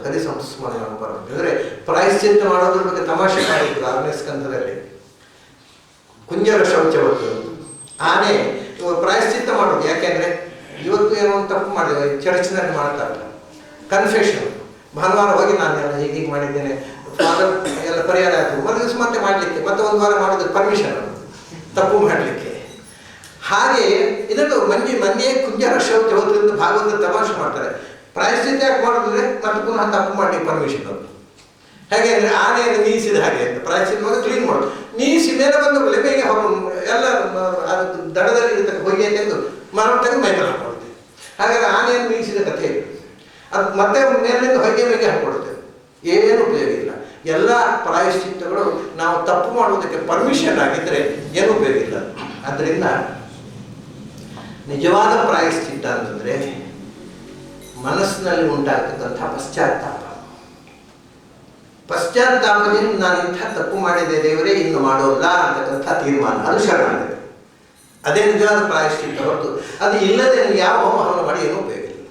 ಹರಿಸಂಸ್ಮರಣೆ ಬರುತ್ತೆ. ಅಂದರೆ ಪ್ರಾಯಶ್ಚಿತ್ತ ಮಾಡೋದ್ರ ಬಗ್ಗೆ ತಮಾಷೆ ಮಾಡಿದ್ರು 6ನೇ ಸ್ಕಂದದಲ್ಲಿ. ಕುಂಜರ ಶೌಚವತ್ತು ಆನೆ ಪ್ರಾಯಶ್ಚಿತ್ತ ಮಾಡೋದು. ಯಾಕೆಂದರೆ ಇವತ್ತು ಏನೋ ಒಂದು ತಪ್ಪು ಮಾಡಿದೆ, ಚರ್ಚ್ನಲ್ಲಿ ಮಾಡ್ತಾರಲ್ಲ ಕನ್ಫೆಷನ್, ಭಾನುವಾರ ಹೋಗಿ ನಾನೆಲ್ಲ ಹೀಗೆ ಮಾಡಿದ್ದೇನೆ, ಫಾದರ್ ಎಲ್ಲ ಪರಿಹಾರ ಆಯಿತು, ಒಂದು ದಿವಸ ಮತ್ತೆ ಮಾಡಲಿಕ್ಕೆ, ಮತ್ತೆ ಒಂದು ವಾರ ಮಾಡೋದಕ್ಕೆ ಪರ್ಮಿಷನ್ ತಪ್ಪು ಮಾಡಲಿಕ್ಕೆ. ಹಾಗೆ ಇದನ್ನು ಮೊನ್ನೆ ಕುಂಜರ ಶೌಚ ಹೋದ್ರಿಂದ ಭಾಗವತ ತಮಾಷೆ ಮಾಡ್ತಾರೆ. ಪ್ರಾಯಶ್ಚಿತ್ತ ಯಾಕೆ ಮಾಡಿದ್ರೆ ಮತ್ತೆ ಪುನಃ ತಪ್ಪು ಮಾಡಿ ಪರ್ಮಿಷನ್ ಅದು. ಹೇಗೆ ಅಂದರೆ ಆನೆಯನ್ನು ನೀಸಿದ ಹಾಗೆ ಅಂತ ಪ್ರಾಯಶ್ಚಿತ್ತ ಮಾಡಿ ಕ್ಲೀನ್ ಮಾಡೋದು. ನೀಸಿ ಮೇಲೆ ಬಂದು ಲೆಮೆಗೆ ಎಲ್ಲ ಅದು ದಡದಲ್ಲಿ ಇರ್ತಕ್ಕ ಹೊಯ್ಗೆ ತೆಗೆದು ಮರ ತೆಗೆದು ಮೈಮೇಲೆ ಹಾಕೊಡ್ತೇವೆ. ಹಾಗಾಗಿ ಆನೆಯನ್ನು ನೀಸಿದ ಕಥೆ ಇದು. ಅದು ಮತ್ತೆ ಮೇಲಿಂದ ಹೊಯ್ಗೆ ಮೇಗೆ ಹಾಕೊಡ್ತೇವೆ. ಏನು ಉಪಯೋಗ ಇಲ್ಲ. ಎಲ್ಲ ಪ್ರಾಯಶ್ಚಿತ್ತಗಳು ನಾವು ತಪ್ಪು ಮಾಡುವುದಕ್ಕೆ ಪರ್ಮಿಷನ್ ಆಗಿದ್ದರೆ ಏನೂ ಉಪಯೋಗ ಇಲ್ಲ. ಆದ್ದರಿಂದ ನಿಜವಾದ ಪ್ರಾಯಶ್ಚಿತ್ತ ಅಂತಂದರೆ ಮನಸ್ಸಿನಲ್ಲಿ ಉಂಟಾಗ್ತಕ್ಕಂಥ ಪಶ್ಚಾತ್ತಾಪದಿಂದ ನಾನು ಇಂಥ ತಪ್ಪು ಮಾಡಿದೆ ದೇವರೇ, ಇನ್ನು ಮಾಡೋಲ್ಲ ಅಂತಕ್ಕಂಥ ತೀರ್ಮಾನ, ಅದು ಶರಣಾಗತಿ. ಅದೇ ನಿಜವಾದ ಪ್ರಾಯಶ್ಚಿತ್ತ ಹೊರತು ಅದು ಇಲ್ಲದೆ ಯಾವ ಹೋಮವನ್ನು ಮಾಡಿ ಏನೂ ಉಪಯೋಗ ಇಲ್ಲ.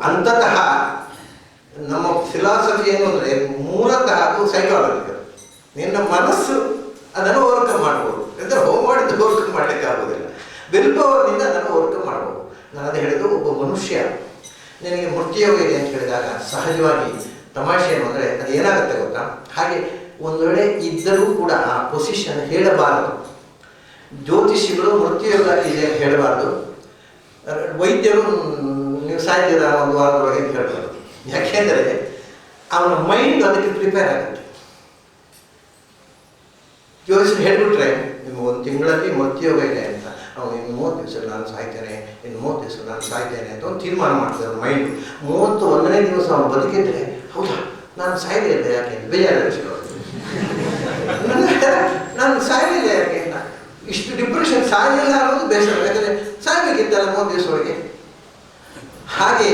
ಅಂತತಃ ನಮ್ಮ ಫಿಲಾಸಫಿ ಏನು ಅಂದರೆ ಮೂಲತಃ ಅದು ಸೈಕಾಲಜಿಕಲ್. ನಿನ್ನ ಮನಸ್ಸು ಅದನ್ನು ಓವರ್ಕಮ್ ಮಾಡ್ಬೋದು. ಅಂದರೆ ಹೋಮ್ ಮಾಡಿದ್ದು ಓವರ್ಕಮ್ ಮಾಡಲಿಕ್ಕೆ ಆಗೋದಿಲ್ಲ. ವಿಲ್ಪವರ್ನಿಂದ ಅದನ್ನು ಓವರ್ಕಮ್ ಮಾಡ್ಬೋದು. ನಾನು ಅದು ಹೇಳಿದ್ದು, ಒಬ್ಬ ಮನುಷ್ಯ ನಿನಗೆ ಮೃತ್ಯುಯೋಗ ಇದೆ ಅಂತ ಹೇಳಿದಾಗ ಸಹಜವಾಗಿ ತಮಾಷೆ ಏನು ಅಂದರೆ ಅದು ಏನಾಗುತ್ತೆ ಗೊತ್ತಾ, ಹಾಗೆ ಒಂದು ವೇಳೆ ಇದ್ದರೂ ಕೂಡ ಆ ಪೊಸಿಷನ್ ಹೇಳಬಾರದು. ಜ್ಯೋತಿಷಿಗಳು ಮೃತ್ಯುಯೋಗ ಇದೆ ಅಂತ ಹೇಳಬಾರ್ದು, ವೈದ್ಯರು ನೀವು ಸಾಯ್ತೀರ ಒಂದು ವಾರದೊಳಗೆ ಅಂತ ಹೇಳಬಾರ್ದು. ಯಾಕೆಂದರೆ ಅವನ ಮೈಂಡ್ ಅದಕ್ಕೆ ಪ್ರಿಪೇರ್ ಆಗುತ್ತೆ. ಜ್ಯೋತಿಷರು ಹೇಳಿಬಿಟ್ರೆ ನಿಮ್ಗೆ ಒಂದು ತಿಂಗಳಲ್ಲಿ ಮೃತ್ಯುಯೋಗ ಇದೆ ಅಂತ, ಅವನು ಇನ್ನು 30 ದಿವಸ ನಾನು ಸಾಯ್ತೇನೆ, ಇನ್ನು 30 ದಿವಸ ನಾನು ಸಾಯ್ತೇನೆ ಅಂತ ಒಂದು ತೀರ್ಮಾನ ಮಾಡ್ತಾರೆ ಮೈಂಡ್. 31ನೇ ದಿವಸ ಅವನು ಬದುಕಿದ್ರೆ, ಹೌದಾ ನಾನು ಸಾಯಲಿಲ್ಲ ಯಾಕೆ ಬೇಜಾರು, ನಾನು ಸಾಯಲಿಲ್ಲ ಯಾಕೆ, ಇಷ್ಟು ಡಿಪ್ರೆಷನ್, ಸಾಯಲಿಲ್ಲ ಅನ್ನೋದು ಬೇಸರ. ಯಾಕಂದರೆ ಸಾಯಬೇಕಿತ್ತಲ್ಲ 30 ದಿವಸ ಒಳಗೆ. ಹಾಗೆ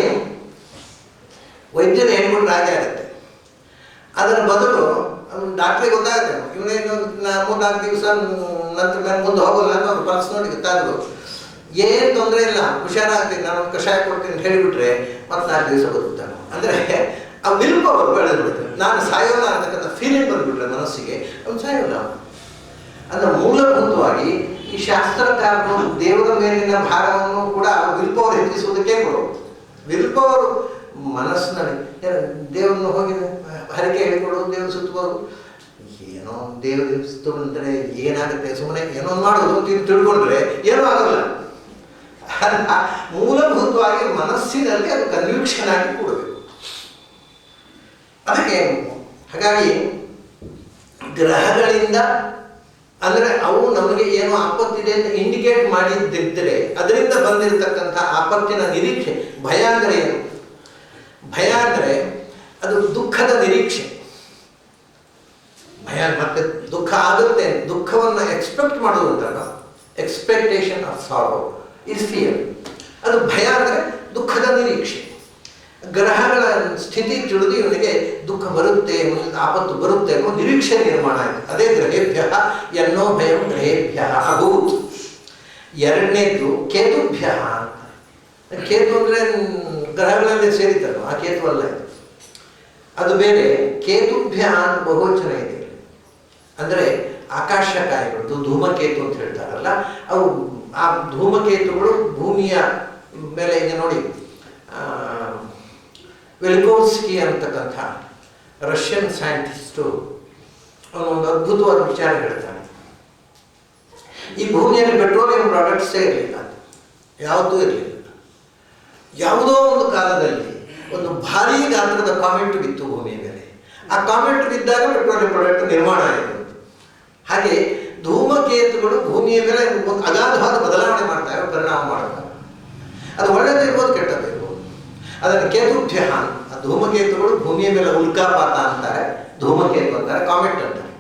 ವೈದ್ಯರು ಹೇಳ್ಬಿಟ್ರೆ ಹಾಗೆ ಆಗುತ್ತೆ. ಅದರ ಬದಲು ಡಾಕ್ಟ್ರಿಗೆ ಗೊತ್ತಾಗುತ್ತೆ ಇವನೇನು 3-4 ದಿವಸ ನಂತರ ಮೇಲೆ ಮುಂದೆ ಹೋಗಲ್ಲ ಅಂತ ಅವ್ರು ಪರ್ಸ್ನೋಡಿ ಗೊತ್ತಾದ್ರು, ಏನು ತೊಂದರೆ ಇಲ್ಲ, ಹುಷಾರಾಗ್ತೀನಿ, ನಾನು ಒಂದು ಕಷಾಯ ಕೊಡ್ತೀನಿ ಅಂತ ಹೇಳಿಬಿಟ್ರೆ ಮತ್ತೆ 4 ದಿವಸ ಬದುಕ್ತಾನೆ. ಅಂದರೆ ಆ ವಿಲ್ ಪವರ್ ಬೆಳೆದ್ಬಿಡ್ತಾರೆ. ನಾನು ಸಾಯೋಲ್ಲ ಅಂತಕ್ಕಂಥ ಫೀಲಿಂಗ್ ಬಂದುಬಿಟ್ರೆ ಮನಸ್ಸಿಗೆ, ಅವ್ನು ಸಾಯೋಲ್ಲ. ಅಂದರೆ ಮೂಲಭೂತವಾಗಿ ಈ ಶಾಸ್ತ್ರಕಾರರು ದೇವರ ಮೇಲಿನ ಭಾರವನ್ನು ಕೂಡ ವಿಲ್ ಪವರ್ ಹೆಚ್ಚಿಸುವುದಕ್ಕೆ ಕೊಡೋದು. ವಿಲ್ ಪವರ್ ಮನಸ್ಸಿನಲ್ಲಿ ದೇವರನ್ನು ಹೋಗಿ ಹರಕೆ ಹೇಳಿಕೊಡೋದು, ದೇವರು ಸುತ್ತಬಾರ್ದು, ಏನೋ ದೇವರು ಸುತ್ತಂದರೆ ಏನಾಗುತ್ತೆ, ಸುಮ್ಮನೆ ಏನೋ ಮಾಡೋದು ತಿಳ್ಕೊಂಡ್ರೆ ಏನೂ ಆಗೋಲ್ಲ. ಮೂಲಭೂತವಾಗಿ ಮನಸ್ಸಿನಲ್ಲಿ ಅದು ಕನ್ವಿಕ್ಷನ್ ಆಗಿ ಕೊಡಬೇಕು. ಅದಕ್ಕೆ ಹಾಗಾಗಿ ಗ್ರಹಗಳಿಂದ ಅಂದರೆ ಅವು ನಮಗೆ ಏನೋ ಆಪತ್ತಿದೆ ಅಂತ ಇಂಡಿಕೇಟ್ ಮಾಡಿದ್ದಿದ್ದರೆ ಅದರಿಂದ ಬಂದಿರತಕ್ಕಂಥ ಆಪತ್ತಿನ ನಿರೀಕ್ಷೆ. ಭಯ ಅಂದರೆ ಏನು? ಭಯ ಅಂದರೆ ಅದು ದುಃಖದ ನಿರೀಕ್ಷೆ. ಭಯ ಮತ್ತೆ ದುಃಖ ಆಗುತ್ತೆ, ದುಃಖವನ್ನು ಎಕ್ಸ್ಪೆಕ್ಟ್ ಮಾಡೋದು ಅಂತಲ್ಲ, ಎಕ್ಸ್ಪೆಕ್ಟೇಷನ್ ಆಫ್ ಸಾರೋ ಇಸ್ ಫಿಯರ್. ಅದು ಭಯ ಅಂದರೆ ದುಃಖದ ನಿರೀಕ್ಷೆ. ಗ್ರಹಗಳ ಸ್ಥಿತಿ ತಿಳಿದು ಇವನಿಗೆ ದುಃಖ ಬರುತ್ತೆ, ಆಪತ್ತು ಬರುತ್ತೆ ಅನ್ನೋ ನಿರೀಕ್ಷೆ ನಿರ್ಮಾಣ ಆಯಿತು. ಅದೇ ಗ್ರಹೇಭ್ಯ ಎನ್ನೋ ಭಯಂ ಗ್ರಹೇಭ್ಯ ಅಭೂತ್. ಎರಡನೇದು ಕೇತುಭ್ಯ ಅಂತ. ಕೇತು ಅಂದರೆ ಗ್ರಹಗಳಲ್ಲಿ ಸೇರಿತಲ್ಲ, ಆ ಕೇತು ಅಲ್ಲ ಇದು, ಅದು ಬೇರೆ. ಕೇತುಭ್ಯ ಅಂತ ಬಹುವಚನ ಇದೆ. ಅಂದರೆ ಆಕಾಶಕಾಯಗಳು, ಧೂಮಕೇತು ಅಂತ ಹೇಳ್ತಾರಲ್ಲ, ಅವು ಆ ಧೂಮಕೇತುಗಳು ಭೂಮಿಯ ಮೇಲೆ ಇದೆ ನೋಡಿ. ವೆಲ್ಕೋವ್ಸ್ಕಿ ಅಂತಕ್ಕಂಥ ರಷ್ಯನ್ ಸೈಂಟಿಸ್ಟು ಅವನೊಂದು ಅದ್ಭುತವಾದ ವಿಚಾರ ಹೇಳ್ತಾನೆ. ಈ ಭೂಮಿಯಲ್ಲಿ ಪೆಟ್ರೋಲಿಯಂ ಪ್ರಾಡಕ್ಟ್ಸೇ ಇರಲಿಲ್ಲ, ಯಾವುದೂ ಇರಲಿಲ್ಲ. ಯಾವುದೋ ಒಂದು ಕಾಲದಲ್ಲಿ ಒಂದು ಭಾರೀ ಗಾತ್ರದ ಕಾಮೆಂಟ್ ಬಿತ್ತು ಭೂಮಿಯ ಮೇಲೆ. ಆ ಕಾಮೆಂಟ್ ಬಿದ್ದಾಗ ಪೆಟ್ರೋಲಿಯಂ ಪ್ರಾಡಕ್ಟ್ ನಿರ್ಮಾಣ ಆಯಿತು. ಹಾಗೆ ಧೂಮಕೇತುಗಳು ಭೂಮಿಯ ಮೇಲೆ ಒಂದು ಅಗಾಧವಾದ ಬದಲಾವಣೆ ಮಾಡ್ತವೆ, ಪರಿಣಾಮ ಮಾಡ್ತವೆ. ಅದು ಒಳ್ಳೆಯದಿರ್ಬೋದು, ಕೆಟ್ಟದಿರ್ಬೋದು. ಅದನ್ನು ಕೇತುಭ್ಯ, ಆ ಧೂಮಕೇತುಗಳು ಭೂಮಿಯ ಮೇಲೆ ಉಲ್ಕಾಪಾತ ಅಂತಾರೆ, ಧೂಮಕೇತು ಅಂತಾರೆ, ಕಾಮೆಂಟ್ ಅಂತಾರೆ.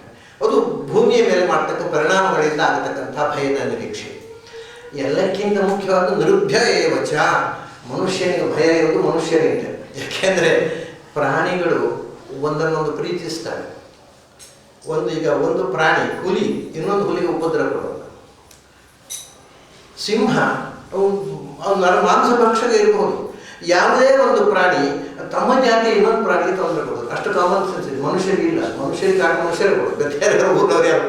ಅದು ಭೂಮಿಯ ಮೇಲೆ ಮಾಡ್ತಕ್ಕ ಪರಿಣಾಮಗಳಿಂದ ಆಗತಕ್ಕಂಥ ಭಯದ ನಿರೀಕ್ಷೆ. ಎಲ್ಲಕ್ಕಿಂತ ಮುಖ್ಯವಾದ ನಿರ್ಭಯ ಏವಚ, ಮನುಷ್ಯನಿಗೆ ಭಯ ಇರೋದು ಮನುಷ್ಯನಿಗೆ. ಯಾಕೆಂದರೆ ಪ್ರಾಣಿಗಳು ಒಂದನ್ನೊಂದು ಪ್ರೀತಿಸ್ತಾರೆ. ಒಂದು ಪ್ರಾಣಿ ಹುಲಿ ಇನ್ನೊಂದು ಹುಲಿಗೆ ಉಪದ್ರ ಕೊಡೋದು. ಸಿಂಹ ಮಾಂಸ ಭಕ್ಷಕ ಇರಬಹುದು, ಯಾವುದೇ ಒಂದು ಪ್ರಾಣಿ ತಮ್ಮ ಜಾತಿ ಇನ್ನೊಂದು ಪ್ರಾಣಿಗೆ ತೊಂದರೆ ಕೊಡೋದು ಅಷ್ಟು ಕಾಮನ್ ಸೆನ್ಸ್ ಇದೆ. ಮನುಷ್ಯರಿಗೆ ಇಲ್ಲ. ಮನುಷ್ಯರಿಗೆ ಕಾಟ ಮನುಷ್ಯರಿಗೆ ಕೊಡೋದು, ಬೇರೆ ಊರವ್ರು ಯಾರು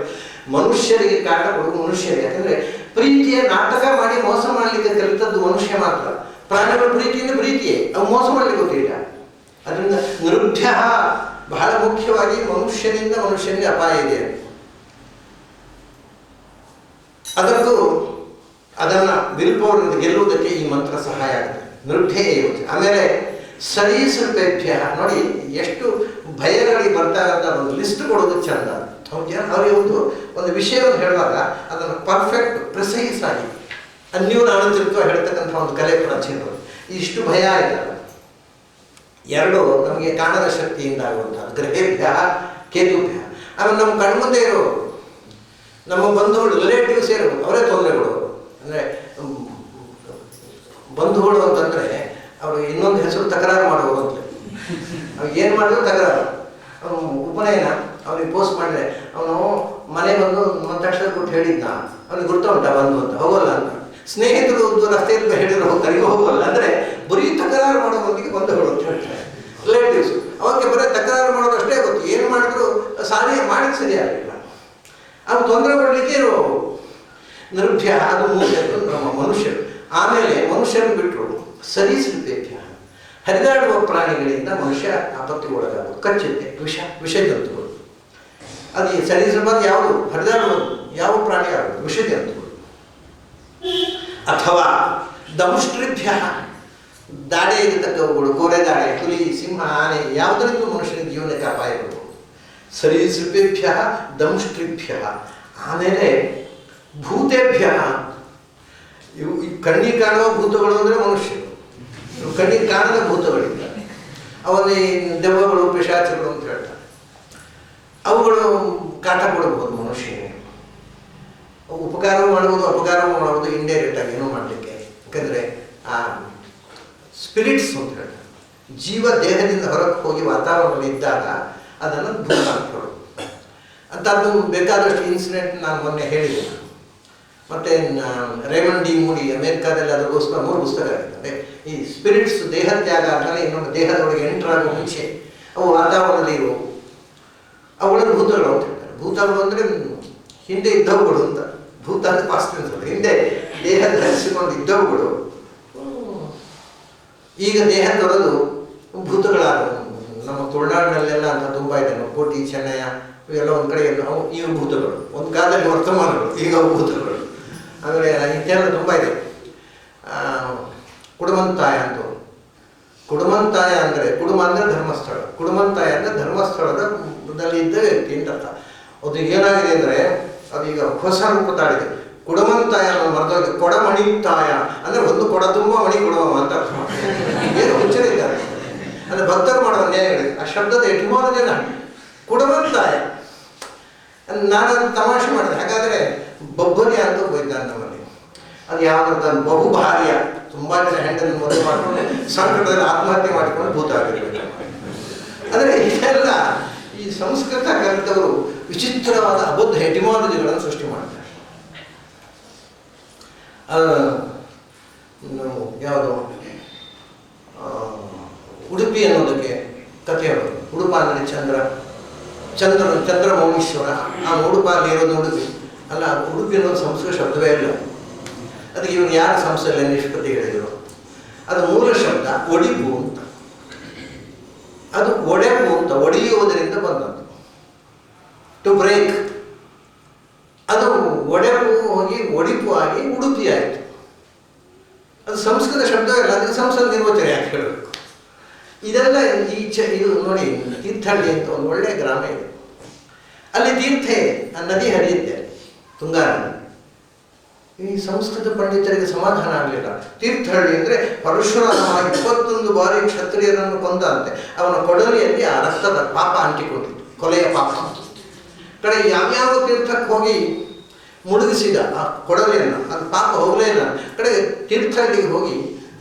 ಮನುಷ್ಯರಿಗೆ ಕಾಟ ಕೊಡೋದು ಮನುಷ್ಯರಿಗೆ. ಯಾಕಂದರೆ ಪ್ರೀತಿಯ ನಾಟಕ ಮಾಡಿ ಮೋಸ ಮಾಡಲಿಕ್ಕೆ ಕಲಿತದ್ದು ಮನುಷ್ಯ ಮಾತ್ರ. ಪ್ರಾಣಿಗಳು ಪ್ರೀತಿಯಿಂದ ಪ್ರೀತಿಯೇ, ಅವು ಮೋಸ ಮಾಡಲಿಕ್ಕೆ ಗೊತ್ತಿಲ್ಲ. ಅದರಿಂದ ನೃತ್ಯ ಬಹಳ ಮುಖ್ಯವಾಗಿ ಮನುಷ್ಯನಿಂದ ಮನುಷ್ಯನಿಗೆ ಅಪಾಯ ಇದೆ. ಅದಕ್ಕೂ ಅದನ್ನು ವಿಲ್ ಪವರ್ನಿಂದ ಗೆಲ್ಲುವುದಕ್ಕೆ ಈ ಮಂತ್ರ ಸಹಾಯ ಆಗುತ್ತೆ. ನೃತ್ಯ ಯೋಚನೆ. ಆಮೇಲೆ ಸರೀಸೃಪೇಭ್ಯ, ನೋಡಿ ಎಷ್ಟು ಭಯಗಳಿಗೆ ಬರ್ತಾರೆ ಅಂತ ಒಂದು ಲಿಸ್ಟ್ ಕೊಡೋದು ಚಂದ. ಅವರಿಗೆ ಒಂದು ವಿಷಯವನ್ನು ಹೇಳುವಾಗ ಅದನ್ನು ಪರ್ಫೆಕ್ಟ್ ಪ್ರಿಸೈಸ್ ಆಗಿ ಅನ್ಯೂನ ಅಣುತಿರ್ಕ ಹೇಳ್ತಕ್ಕಂಥ ಒಂದು ಕಲೆ ಪ್ರಾಚೀನ. ಇಷ್ಟು ಭಯ ಆಯ್ತಲ್ಲ. ಎರಡು ನಮಗೆ ಕಾಣದ ಶಕ್ತಿಯಿಂದ ಆಗುವಂಥದ್ದು ಗ್ರಹೇಭ್ಯ ಕೇತುಭ್ಯ. ಆಮೇಲೆ ನಮ್ಮ ಕಣ್ಮುಂದೆ ಇರೋ ನಮ್ಮ ಬಂಧುಗಳು ರಿಲೇಟಿವ್ಸ್ ಇರೋ ಅವರೇ ತೊಂದರೆಗಳು. ಅಂದರೆ ಬಂಧುಗಳು ಅಂತಂದರೆ ಅವರು ಇನ್ನೊಂದು ಹೆಸರು ತಕರಾರು ಮಾಡುವರು ಅಂತ. ಅವ್ರಿಗೆ ಏನು ಮಾಡಿದ್ರು ತಕರಾರು. ಉಪನಯನ ಅವ್ನಿಗೆ ಪೋಸ್ಟ್ ಮಾಡಿದ್ರೆ ಅವನು ಮನೆ ಬಂದು ಒಂದು ತಕ್ಷಣ ಕೊಟ್ಟು ಹೇಳಿದ್ನ, ಅವ್ನಿಗೆ ಗುರ್ತ ಉಂಟ ಬಂದು ಅಂತ, ಹೋಗೋಲ್ಲ ಅಂತ. ಸ್ನೇಹಿತರು ರಸ್ತೆಯಲ್ಲಿ ಹೇಳಿದ್ರು ಹೋಗ್ತಾರೆ, ಈಗ ಹೋಗೋಲ್ಲ. ಅಂದರೆ ಬರೀ ತಕರಾರು ಮಾಡೋದೊಂದಿಗೆ ಬಂಧುಗಳು ಅಂತ ಹೇಳ್ತಾರೆ, ರಿಲೇಟಿವ್ಸ್. ಅವಾಗ ಬರೀ ತಕರಾರು ಮಾಡೋದು ಅಷ್ಟೇ ಗೊತ್ತು, ಏನು ಮಾಡಿದ್ರು ಮಾಡಿದ ಸರಿಯಾಗಲಿಲ್ಲ. ಅವ್ನು ತೊಂದರೆ ಕೊಡಲಿಕ್ಕೆ ಇರೋ ನೃತ್ಯ ಅದು ಮೂರು ನಮ್ಮ ಮನುಷ್ಯರು. ಆಮೇಲೆ ಮನುಷ್ಯರನ್ನು ಬಿಟ್ಟರು ಸರೀಸೃಪೇಭ್ಯ, ಹರಿದಾಡುವ ಪ್ರಾಣಿಗಳಿಂದ ಮನುಷ್ಯ ಆಪತ್ತಿಗೆ ಒಳಗಾಗೋದು. ಕಚ್ಚುತ್ತೆ, ವಿಷಜಂತುಗಳು. ಅದು ಈ ಸರೀಸೃಪ ಯಾವುದು ಹರಿದಾಡುವುದು ಯಾವ ಪ್ರಾಣಿ ಆಗೋದು? ವಿಷಜಂತುಗಳು. ಅಥವಾ ದಂಷ್ಟ್ರಿಭ್ಯ, ದಾಡೆ ಇರತಕ್ಕವುಗಳು, ಕೋರೆ ದಾಡೆ, ಹುಲಿ, ಸಿಂಹ, ಆನೆ, ಯಾವುದರಿಂದ ಮನುಷ್ಯನ ಜೀವನಕ್ಕೆ ಅಪಾಯ ಬರ್ಬೋದು. ಸರೀಸೃಪೇಭ್ಯ ದಂಷ್ಟ್ರಿಭ್ಯ. ಆಮೇಲೆ ಭೂತೇಭ್ಯ, ಇವು ಕಣ್ಣಿಗೆ ಕಾಣುವ ಭೂತಗಳು ಅಂದರೆ ಮನುಷ್ಯರು. ಇವು ಕಣ್ಣಿಗೆ ಕಾಣದ ಭೂತಗಳಿಲ್ಲ. ಅವಲ್ಲಿ ದೆವ್ವಗಳು, ಪಿಶಾಚಗಳು ಅಂತ ಹೇಳ್ತಾರೆ. ಅವುಗಳು ಕಾಟ ಕೊಡಬಹುದು ಮನುಷ್ಯನಿಗೆ. ಉಪಕಾರವೂ ಮಾಡುವುದು ಅಪಕಾರವೂ ಮಾಡುವುದು ಇಂಡೈರೆಕ್ಟ್ ಆಗಿ ಏನೂ ಮಾಡಲಿಕ್ಕೆ. ಯಾಕಂದರೆ ಆ ಸ್ಪಿರಿಟ್ಸ್ ಅಂತ ಹೇಳ್ತಾರೆ, ಜೀವ ದೇಹದಿಂದ ಹೊರಗೆ ಹೋಗಿ ವಾತಾವರಣದಲ್ಲಿದ್ದಾಗ ಅದನ್ನು ಭೂತ ಹಾಕ್ಕೊಳ್ಳೋದು ಅಂಥದ್ದು ಬೇಕಾದಷ್ಟು ಇನ್ಸಿಡೆಂಟ್ ನಾನು ಮೊನ್ನೆ ಹೇಳಿದೆ. ಮತ್ತು ರೇಮಂಡ್ ಡಿ ಮೂಡಿ ಅಮೇರಿಕಾದಲ್ಲಿ ಅದಕ್ಕೋಸ್ಕರ 3 ಪುಸ್ತಕಗಳಿದ್ದಾರೆ. ಈ ಸ್ಪಿರಿಟ್ಸ್ ದೇಹ ತ್ಯಾಗ ಆದಮೇಲೆ ಇನ್ನೊಂದು ದೇಹದೊಳಗೆ ಎಂಟರ್ ಆಗೋ ಮುಂಚೆ ಅವು ವಾತಾವರಣದಲ್ಲಿ ಇರುವು, ಅವುಗಳನ್ನು ಭೂತಗಳು ಅಂತ ಹೇಳ್ತಾರೆ. ಭೂತಗಳು ಅಂದರೆ ಹಿಂದೆ ಇದ್ದವುಗಳು ಅಂತ. ಭೂತ ಅಂದರೆ ಪಾಸ್ಟ್ ಟೆನ್ಸ್, ಹಿಂದೆ ದೇಹ ಧರಿಸಿಕೊಂಡು ಇದ್ದವುಗಳು ಈಗ ದೇಹ ತೊರೆದು ಭೂತಗಳಾದವು. ನಮ್ಮ ತುಳುನಾಡಿನಲ್ಲೆಲ್ಲ ಅಂತ ತುಂಬ ಇದೆ. ಕೋಟಿ, ಚೆನ್ನಯ್ಯ ಇವೆಲ್ಲ ಒಂದು ಕಡೆ ಅವು ಇವು ಭೂತಗಳು. ಒಂದು ಕಾಲದಲ್ಲಿ ವರ್ತಮಾನಗಳು, ಈಗ ಅವು ಭೂತಗಳು. ಆಮೇಲೆ ಇತ್ಯಾದ ತುಂಬ ಇದೆ. ಕುಡುಮಂತಾಯ ಅಂತ. ಕುಡುಮಂತಾಯ ಅಂದರೆ, ಕುಡುಮ ಅಂದರೆ ಧರ್ಮಸ್ಥಳ, ಕುಡುಮಂತಾಯ ಅಂದರೆ ಧರ್ಮಸ್ಥಳದಲ್ಲಿ ಇದ್ದ ವ್ಯಕ್ತಿ ಅಂತ ಅರ್ಥ. ಅದು ಏನಾಗಿದೆ ಅಂದರೆ ಅದೀಗ ಹೊಸ ರೂಪ ತಾಳಿದೆ. ಕುಡುಮಂತಾಯ ಅನ್ನೋ ಮರದೋಗಿ ಕೊಡಮಣಿತಾಯ ಅಂದರೆ ಒಂದು ಕೊಡ ತುಂಬ ಮಣಿ ಕೊಡುವ ಅಂತ ಅರ್ಥ. ಏನು ಹುಚ್ಚರ ಇದ್ದಾರೆ ಅಂದರೆ ಭಕ್ತರು ಮಾಡೋ ಅನ್ಯಾಯಗಳಿದೆ. ಆ ಶಬ್ದದ ಎಟಿಮಾಲಜಿ ಕುಡುಮಂತಾಯ. ನಾನು ತಮಾಷೆ ಮಾಡಿದೆ. ಹಾಗಾದರೆ ಬೊಬ್ಬರಿ ಅಂತ ಹೋಗಿದ್ದಾನೆ ನಮ್ಮಲ್ಲಿ. ಅದು ಯಾವ್ದು ಬಹುಭಾರ್ಯ, ತುಂಬ ಜನ ಹೆಂಡನ್ನು ಮದುವೆ ಮಾಡಿಕೊಂಡು ಸಂಕಟದಲ್ಲಿ ಆತ್ಮಹತ್ಯೆ ಮಾಡಿಕೊಂಡು ಭೂತ ಆಗಿರಬೇಕು. ಅಂದರೆ ಇದೆಲ್ಲ ಈ ಸಂಸ್ಕೃತ ಕಲಿತವರು ವಿಚಿತ್ರವಾದ ಅಬದ್ಧ ಎಟಿಮಾಲಜಿಗಳನ್ನು ಸೃಷ್ಟಿ ಮಾಡ್ತಾರೆ. ಯಾವುದು ಉಡುಪಿ ಅನ್ನೋದಕ್ಕೆ ಕಥೆ ಹೇಳೋದು. ಉಡುಪ ಅಂದರೆ ಚಂದ್ರಮೌಳೀಶ್ವರ. ಆ ಉಡುಪಲ್ಲಿ ಇರೋದು ಉಡುಪಿ ಅಲ್ಲ. ಉಡುಪಿ ಅನ್ನೋದು ಸಂಸ್ಕೃತ ಶಬ್ದವೇ ಇಲ್ಲ. ಅದಕ್ಕೆ ಇವನು ಯಾರು ಸಂಸ್ಥೆಯಲ್ಲಿ ನಿಷ್ಪತ್ತಿ ಹೇಳಿದರು? ಅದು ಮೂಲ ಶಬ್ದ ಒಡಿಪು ಅಂತ. ಅದು ಒಡೆಪು ಅಂತ, ಒಡೆಯುವುದರಿಂದ ಬಂದದ್ದು, ಟು ಬ್ರೇಕ್. ಅದು ಒಡೆಪು ಹೋಗಿ ಒಡಿಪು ಆಗಿ ಉಡುಪಿ ಆಯಿತು. ಅದು ಸಂಸ್ಕೃತ ಶಬ್ದವೇ. ಅದಕ್ಕೆ ಸಂಸ್ಕೃತ ನಿರ್ವಚನ ಯಾಕೆ ಹೇಳಬೇಕು? ಇದೆಲ್ಲ ಇದು ನೋಡಿ, ತೀರ್ಥಹಳ್ಳಿ ಅಂತ ಒಂದು ಒಳ್ಳೆಯ ಗ್ರಾಮ ಇದೆ. ಅಲ್ಲಿ ತೀರ್ಥ ಇದೆ, ಆ ನದಿ ಹರಿಯುತ್ತೆ, ತುಂಗಾ ನದಿ. ಈ ಸಂಸ್ಕೃತ ಪಂಡಿತರಿಗೆ ಸಮಾಧಾನ ಆಗಲಿಲ್ಲ. ತೀರ್ಥಹಳ್ಳಿ ಅಂದರೆ ಪರಶುರಾಮ 21 ಬಾರಿ ಕ್ಷತ್ರಿಯರನ್ನು ಕೊಂದಂತೆ. ಅವನ ಕೊಡಲಿಯಲ್ಲಿ ಆ ರಕ್ತದ ಪಾಪ ಅಂಟಿಕೊಂಡಿತ್ತು, ಕೊಲೆಯ ಪಾಪ. ಕಡೆ ಯಾವ್ಯಾವ ತೀರ್ಥಕ್ಕೆ ಹೋಗಿ ಮುಳುಗಿಸಿದ ಆ ಕೊಡಲಿಯನ್ನು, ಅದು ಪಾಪ ಹೋಗಲೇ ಇಲ್ಲ. ಕಡೆ ತೀರ್ಥಹಳ್ಳಿಗೆ ಹೋಗಿ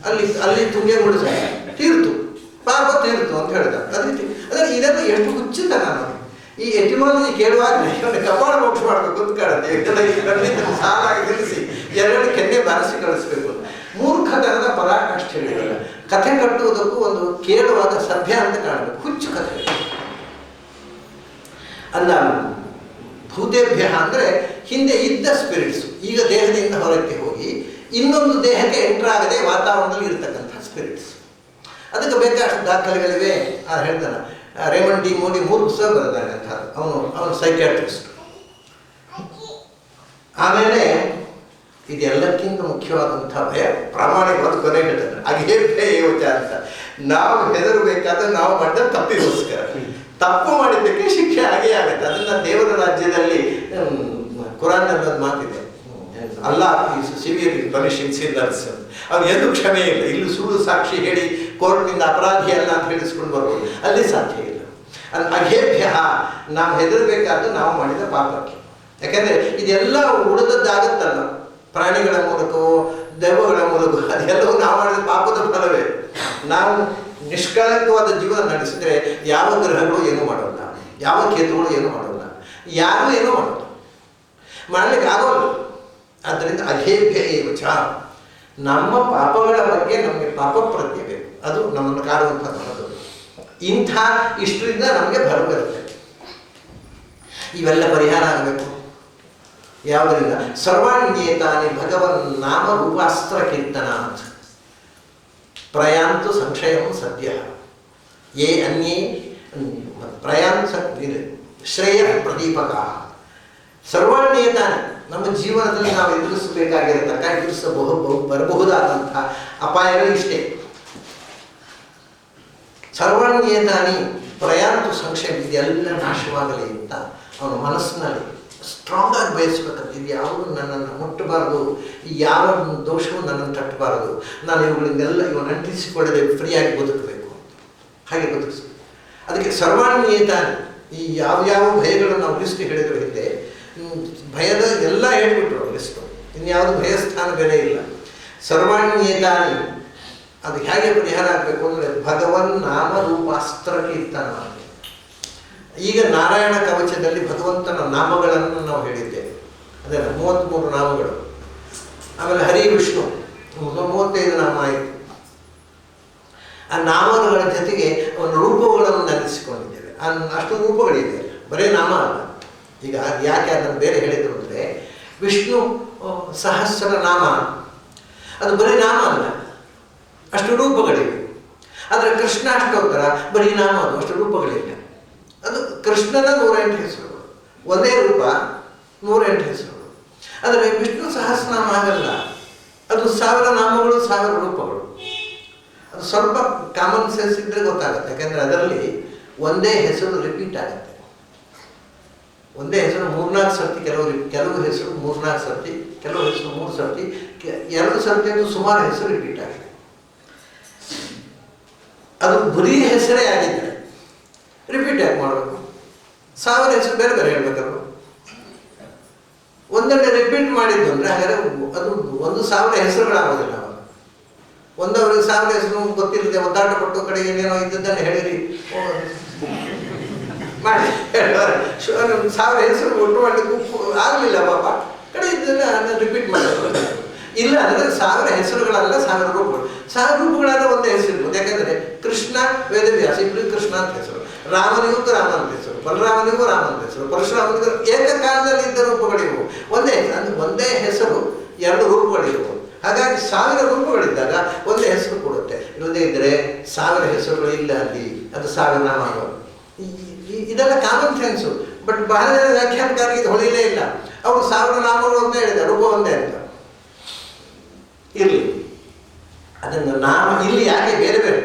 ಅಲ್ಲಿ ತುಂಗೆ ಮುಡಿಸ ತೀರ್ತು, ಪಾಪ ತೀರ್ತು ಅಂತ ಹೇಳಿದ. ಅದೇ ಇದೆಲ್ಲ ಎಷ್ಟು ಹುಚ್ಚಿತನ ನೋಡಿ. ಈ ಎಟಿಮಾಲಜಿ ಕೇಳುವಾಗ ಇವನು ಕಪಾಳ ಮೋಕ್ಷ ಮಾಡಬೇಕು ಅಂತ ಕಾಣುತ್ತೆ. ಖಂಡಿತ ಸಾಲಾಗಿ ನಿಲ್ಲಿಸಿ 2 ಕೆನ್ನೆ ಬಾರಿಸಿ ಕಳಿಸ್ಬೇಕು. ಮೂರ್ಖತನದ ಪರಾಕಾಷ್ಠೆಗಳಿಲ್ಲ. ಕಥೆ ಕಟ್ಟುವುದಕ್ಕೂ ಒಂದು ಕೇಳುವಾಗ ಸಭ್ಯ ಅಂತ ಕಾಣಬೇಕು. ಹುಚ್ಚು ಕಥೆ ಅಲ್ಲ. ಭೂತೇಭ್ಯ ಅಂದರೆ ಹಿಂದೆ ಇದ್ದ ಸ್ಪಿರಿಟ್ಸು ಈಗ ದೇಹದಿಂದ ಹೊರಕ್ಕೆ ಹೋಗಿ ಇನ್ನೊಂದು ದೇಹಕ್ಕೆ ಎಂಟರ್ ಆಗದೆ ವಾತಾವರಣದಲ್ಲಿ ಇರ್ತಕ್ಕಂಥ ಸ್ಪಿರಿಟ್ಸ್. ಅದಕ್ಕೆ ಬೇಕಾದಷ್ಟು ದಾಖಲೆಗಳಿವೆ. ಹೇಳ್ತಾನೆ ರೇಮಂಡ್ ಡಿ ಮೋಡಿ 3 ಪುಸ್ತಕ ಬರೆದಾನೆ ಅಂತ. ಅವನು ಸೈಕ್ಯಾಟ್ರಿಸ್ಟ್. ಆಮೇಲೆ ಇದೆಲ್ಲಕ್ಕಿಂತ ಮುಖ್ಯವಾದಂಥ ಭಯ ಪ್ರಾಮಾಣಿಕವಾದ ಕೊನೆ ಹೇಳ್ತಾನೆ ಅಗೇಭ್ಯ ಯೋಚ ಅಂತ. ನಾವು ಹೆದರಬೇಕಾದ್ರೆ ನಾವು ಮಾಡಿದ ತಪ್ಪಿಗೋಸ್ಕರ. ತಪ್ಪು ಮಾಡಿದ್ದಕ್ಕೆ ಶಿಕ್ಷೆ ಆಗೇ ಆಗುತ್ತೆ. ಅದನ್ನು ದೇವರ ರಾಜ್ಯದಲ್ಲಿ ಕುರಾನ್ನಲ್ಲಿ ಒಂದು ಮಾತಿದೆ, ಅಲ್ಲಾ ಈಸ್ ಸಿವಿಯರ್ಲಿ ಪನಿಷಿಂಗ್ ಸಿನ್ನರ್ಸ್. ಅವ್ನು ಎಂದು ಕ್ಷಮೆ ಇಲ್ಲ. ಇಲ್ಲಿ ಸುಳ್ಳು ಸಾಕ್ಷಿ ಹೇಳಿ ಕೋರ್ಟ್ನಿಂದ ಅಪರಾಧಿ ಅಲ್ಲ ಅಂತ ಹೇಳಿಸ್ಕೊಂಡು ಬರ್ಬೋದು, ಅಲ್ಲಿ ಸಾಧ್ಯ ಇಲ್ಲ. ಅಘೇಭ್ಯ ನಾವು ಹೆದರಬೇಕಾದ್ರೆ ನಾವು ಮಾಡಿದ ಪಾಪಕ್ಕೆ. ಯಾಕಂದರೆ ಇದೆಲ್ಲ ಉಳಿದದ್ದಾಗತ್ತಲ್ಲ, ಪ್ರಾಣಿಗಳ ಮೂಲಕವೋ ದೆವ್ವಗಳ ಮೂಲಕವೋ, ಅದೆಲ್ಲವೂ ನಾವು ಮಾಡಿದ ಪಾಪದ ಫಲವೇ. ನಾವು ನಿಷ್ಕಳಂಕವಾದ ಜೀವನ ನಡೆಸಿದರೆ ಯಾವ ಗ್ರಹಗಳು ಏನೂ ಮಾಡೋಲ್ಲ, ಯಾವ ಕೇತುಗಳು ಏನೂ ಮಾಡೋಲ್ಲ, ಯಾರೂ ಏನೂ ಮಾಡೋಲ್ಲ, ಮಾಡಲಿಕ್ಕೆ ಆಗೋಲ್ಲ. ಆದ್ದರಿಂದ ಅಘೇಭ್ಯ ಏವಚ, ನಮ್ಮ ಪಾಪಗಳ ಬಗ್ಗೆ ನಮಗೆ ಪಾಪ ಪ್ರಜ್ಞೆ ಬೇಕು. ಅದು ನಮ್ಮನ್ನು ಕಾಡುವಂಥ ಮನದು. ಇಂಥ ಇಷ್ಟರಿಂದ ನಮಗೆ ಭರ ಬರುತ್ತೆ. ಇವೆಲ್ಲ ಪರಿಹಾರ ಆಗಬೇಕು. ಯಾವುದರಿಂದ? ಸರ್ವಾಣ್ಯೇತಾನಿ ಭಗವನ್ ನಾಮ ರೂಪಾಸ್ತ್ರ ಕೀರ್ತನಾತ್ ಪ್ರಯಾಂತು ಸಂಶಯಂ ಸದ್ಯ ಯೇ ಅನ್ಯೇ ಪ್ರಯಾಂತ ಶ್ರೇಯ ಪ್ರದೀಪಕ. ಸರ್ವಾಣ್ಯೇತಾನಿ ನಮ್ಮ ಜೀವನದಲ್ಲಿ ನಾವು ಬರಬಹುದಾದಂಥ ಅಪಾಯಗಳು ಇಷ್ಟೇ. ಸರ್ವಾಣ್ಯೇತಾನಿ ಪ್ರಯಾಂತು ಸಂಶಯ, ಇದೆಲ್ಲ ನಾಶವಾಗಲಿ ಅಂತ ಅವನ ಮನಸ್ಸಿನಲ್ಲಿ ಸ್ಟ್ರಾಂಗ್ ಆಗಿ ಬಯಸ್ಬೇಕಂತ. ಇದು ಯಾವುದು ನನ್ನನ್ನು ಮುಟ್ಟಬಾರದು, ಯಾವ ದೋಷವೂ ನನ್ನನ್ನು ತಟ್ಟಬಾರದು, ನಾನು ಇವುಗಳಿಂದೆಲ್ಲ ಇವನು ಅಂಟಿಸಿಕೊಳ್ಳದೆ ಫ್ರೀಯಾಗಿ ಬದುಕಬೇಕು, ಹಾಗೆ ಬದುಕಿಸ್ಬೇಕು. ಅದಕ್ಕೆ ಸರ್ವಾಣ್ಯೇತಾನಿ. ಈ ಯಾವ್ಯಾವ ಭಯಗಳನ್ನು ನಾವು ಲಿಸ್ಟ್ ಹೇಳಿದ್ರು ಹಿಂದೆ, ಭಯದ ಎಲ್ಲ ಹೇಳ್ಬಿಟ್ರು ಲಿಸ್ಟು. ಇನ್ಯಾವುದು ಭಯಸ್ಥಾನ ಬೆಲೆ ಇಲ್ಲ. ಸರ್ವಾಣ್ಯೇತಾನಿ ಅದು ಹೇಗೆ ಪರಿಹಾರ ಆಗಬೇಕು ಅಂದರೆ ಭಗವನ್ ನಾಮ ರೂಪಾಸ್ತ್ರ ಕೀರ್ತನ. ಈಗ ನಾರಾಯಣ ಕವಚದಲ್ಲಿ ಭಗವಂತನ ನಾಮಗಳನ್ನು ನಾವು ಹೇಳಿದ್ದೇವೆ, ಅದೇ 33 ನಾಮಗಳು. ಆಮೇಲೆ ಹರಿ ವಿಷ್ಣು 35 ನಾಮ ಆಯಿತು. ಆ ನಾಮಗಳ ಜೊತೆಗೆ ಒಂದು ರೂಪಗಳನ್ನು ನೆಲೆಸಿಕೊಂಡಿದ್ದೇವೆ. ಅಷ್ಟು ರೂಪಗಳಿದೆ, ಬರೀ ನಾಮ ಅಲ್ಲ. ಈಗ ಯಾಕೆ ಅದನ್ನು ಬೇರೆ ಹೇಳಿದರು ಅಂದರೆ, ವಿಷ್ಣು ಸಹಸ್ರ ನಾಮ ಅದು ಬರೀ ನಾಮ ಅಲ್ಲ, ಅಷ್ಟು ರೂಪಗಳಿವೆ. ಆದರೆ ಕೃಷ್ಣ ಅಷ್ಟೋತ್ತರ ಬರೀ ನಾಮ ಅದು, ಅಷ್ಟು ರೂಪಗಳಿವೆ. ಅದು ಕೃಷ್ಣನ 108 ಹೆಸರುಗಳು, ಒಂದೇ ರೂಪ 108 ಹೆಸರುಗಳು. ಆದರೆ ವಿಷ್ಣು ಸಹಸ್ರನಾಮ ಆಗಲ್ಲ, ಅದು 1000 ನಾಮಗಳು 1000 ರೂಪಗಳು. ಅದು ಸ್ವಲ್ಪ ಕಾಮನ್ ಸೆನ್ಸ್ ಇದ್ದರೆ ಗೊತ್ತಾಗುತ್ತೆ. ಯಾಕೆಂದರೆ ಅದರಲ್ಲಿ ಒಂದೇ ಹೆಸರು ರಿಪೀಟ್ ಆಗುತ್ತೆ. ಒಂದೇ ಹೆಸರು 3-4 ಸರ್ತಿ, ಕೆಲವು ಹೆಸರು 3-4 ಸರ್ತಿ, ಕೆಲವು ಹೆಸರು 3 ಸರ್ತಿ, 2 ಸರ್ತಿ ಅಂತೂ ಸುಮಾರು ಹೆಸರು ರಿಪೀಟ್ ಆಗಿದೆ. ಅದು ಬರೀ ಹೆಸರೇ ಆಗಿದ್ದರೆ ರಿಪೀಟ್ ಯಾಕೆ ಮಾಡಬೇಕು? 1000 ಹೆಸರು ಬೇರೆ ಬೇರೆ ಹೇಳ್ಬೇಕಲ್ವ? ಒಂದನ್ನೇ ರಿಪೀಟ್ ಮಾಡಿದ್ದು ಅಂದರೆ ಹಾಗಾದರೆ ಅದು 1000 ಹೆಸರುಗಳಾಗೋದಿಲ್ಲ. ಅವಾಗ ಒಂದವರಿಗೆ 1000 ಹೆಸರು ಗೊತ್ತಿಲ್ಲದೆ ಒದ್ದಾಟ ಪಟ್ಟು ಕಡೆಗೆ ಏನೇನೋ ಇದ್ದದ್ದನ್ನು ಹೇಳಿರಿ ಮಾಡಿ 1000 ಹೆಸರು ಒಟ್ಟು ಮಾಡಲಿಕ್ಕೆ ಆಗಲಿಲ್ಲ ಪಾಪ, ಕಡೆ ಇದ್ದನ್ನು ರಿಪೀಟ್ ಮಾಡೋದು. ಇಲ್ಲ ಅಂದರೆ 1000 ಹೆಸರುಗಳಲ್ಲ, 1000 ರೂಪಗಳು. 1000 ರೂಪಗಳಾದ ಒಂದೇ ಹೆಸರು. ಯಾಕಂದರೆ ಕೃಷ್ಣ ವೇದವ್ಯಾಸ ಇಬ್ಬರಿಗೂ ಕೃಷ್ಣ ಅಂತ ಹೆಸರು, ರಾಮನಿಗೂ ರಾಮ ಅಂತ ಹೆಸರು, ಬಲರಾಮನಿಗೂ ರಾಮ ಅಂತ ಹೆಸರು, ಪರಶುರಾಮನಿಗೂ ಏಕಕಾಲದಲ್ಲಿ ಇದ್ದ ರೂಪಗಳಿವು. ಒಂದೇ ಹೆಸರು 2 ರೂಪಗಳಿರುವುದು. ಹಾಗಾಗಿ 1000 ರೂಪಗಳಿದ್ದಾಗ ಒಂದೇ ಹೆಸರು ಕೊಡುತ್ತೆ. ಇಲ್ಲದೇ ಇದ್ದರೆ 1000 ಹೆಸರುಗಳು ಇಲ್ಲ ಅಲ್ಲಿ, ಅದು 1000 ನಾಮಗಳು. ಇದೆಲ್ಲ ಕಾಮನ್ ಸೆನ್ಸು. ಬಟ್ ಬಹಳ ಜನ ವ್ಯಾಖ್ಯಾನಕಾರರಿಗೆ ಇದು ಹೊಳಿಲೇ ಇಲ್ಲ. ಅವರು 1000 ನಾಮಗಳು ಅಂತ ಹೇಳಿದ, ರೂಪ ಒಂದೇ ಅಂತ. ಇರಲಿ, ಅದನ್ನು ನಾಮ ಇಲ್ಲಿ ಯಾಕೆ ಬೇರೆ ಬೇರೆ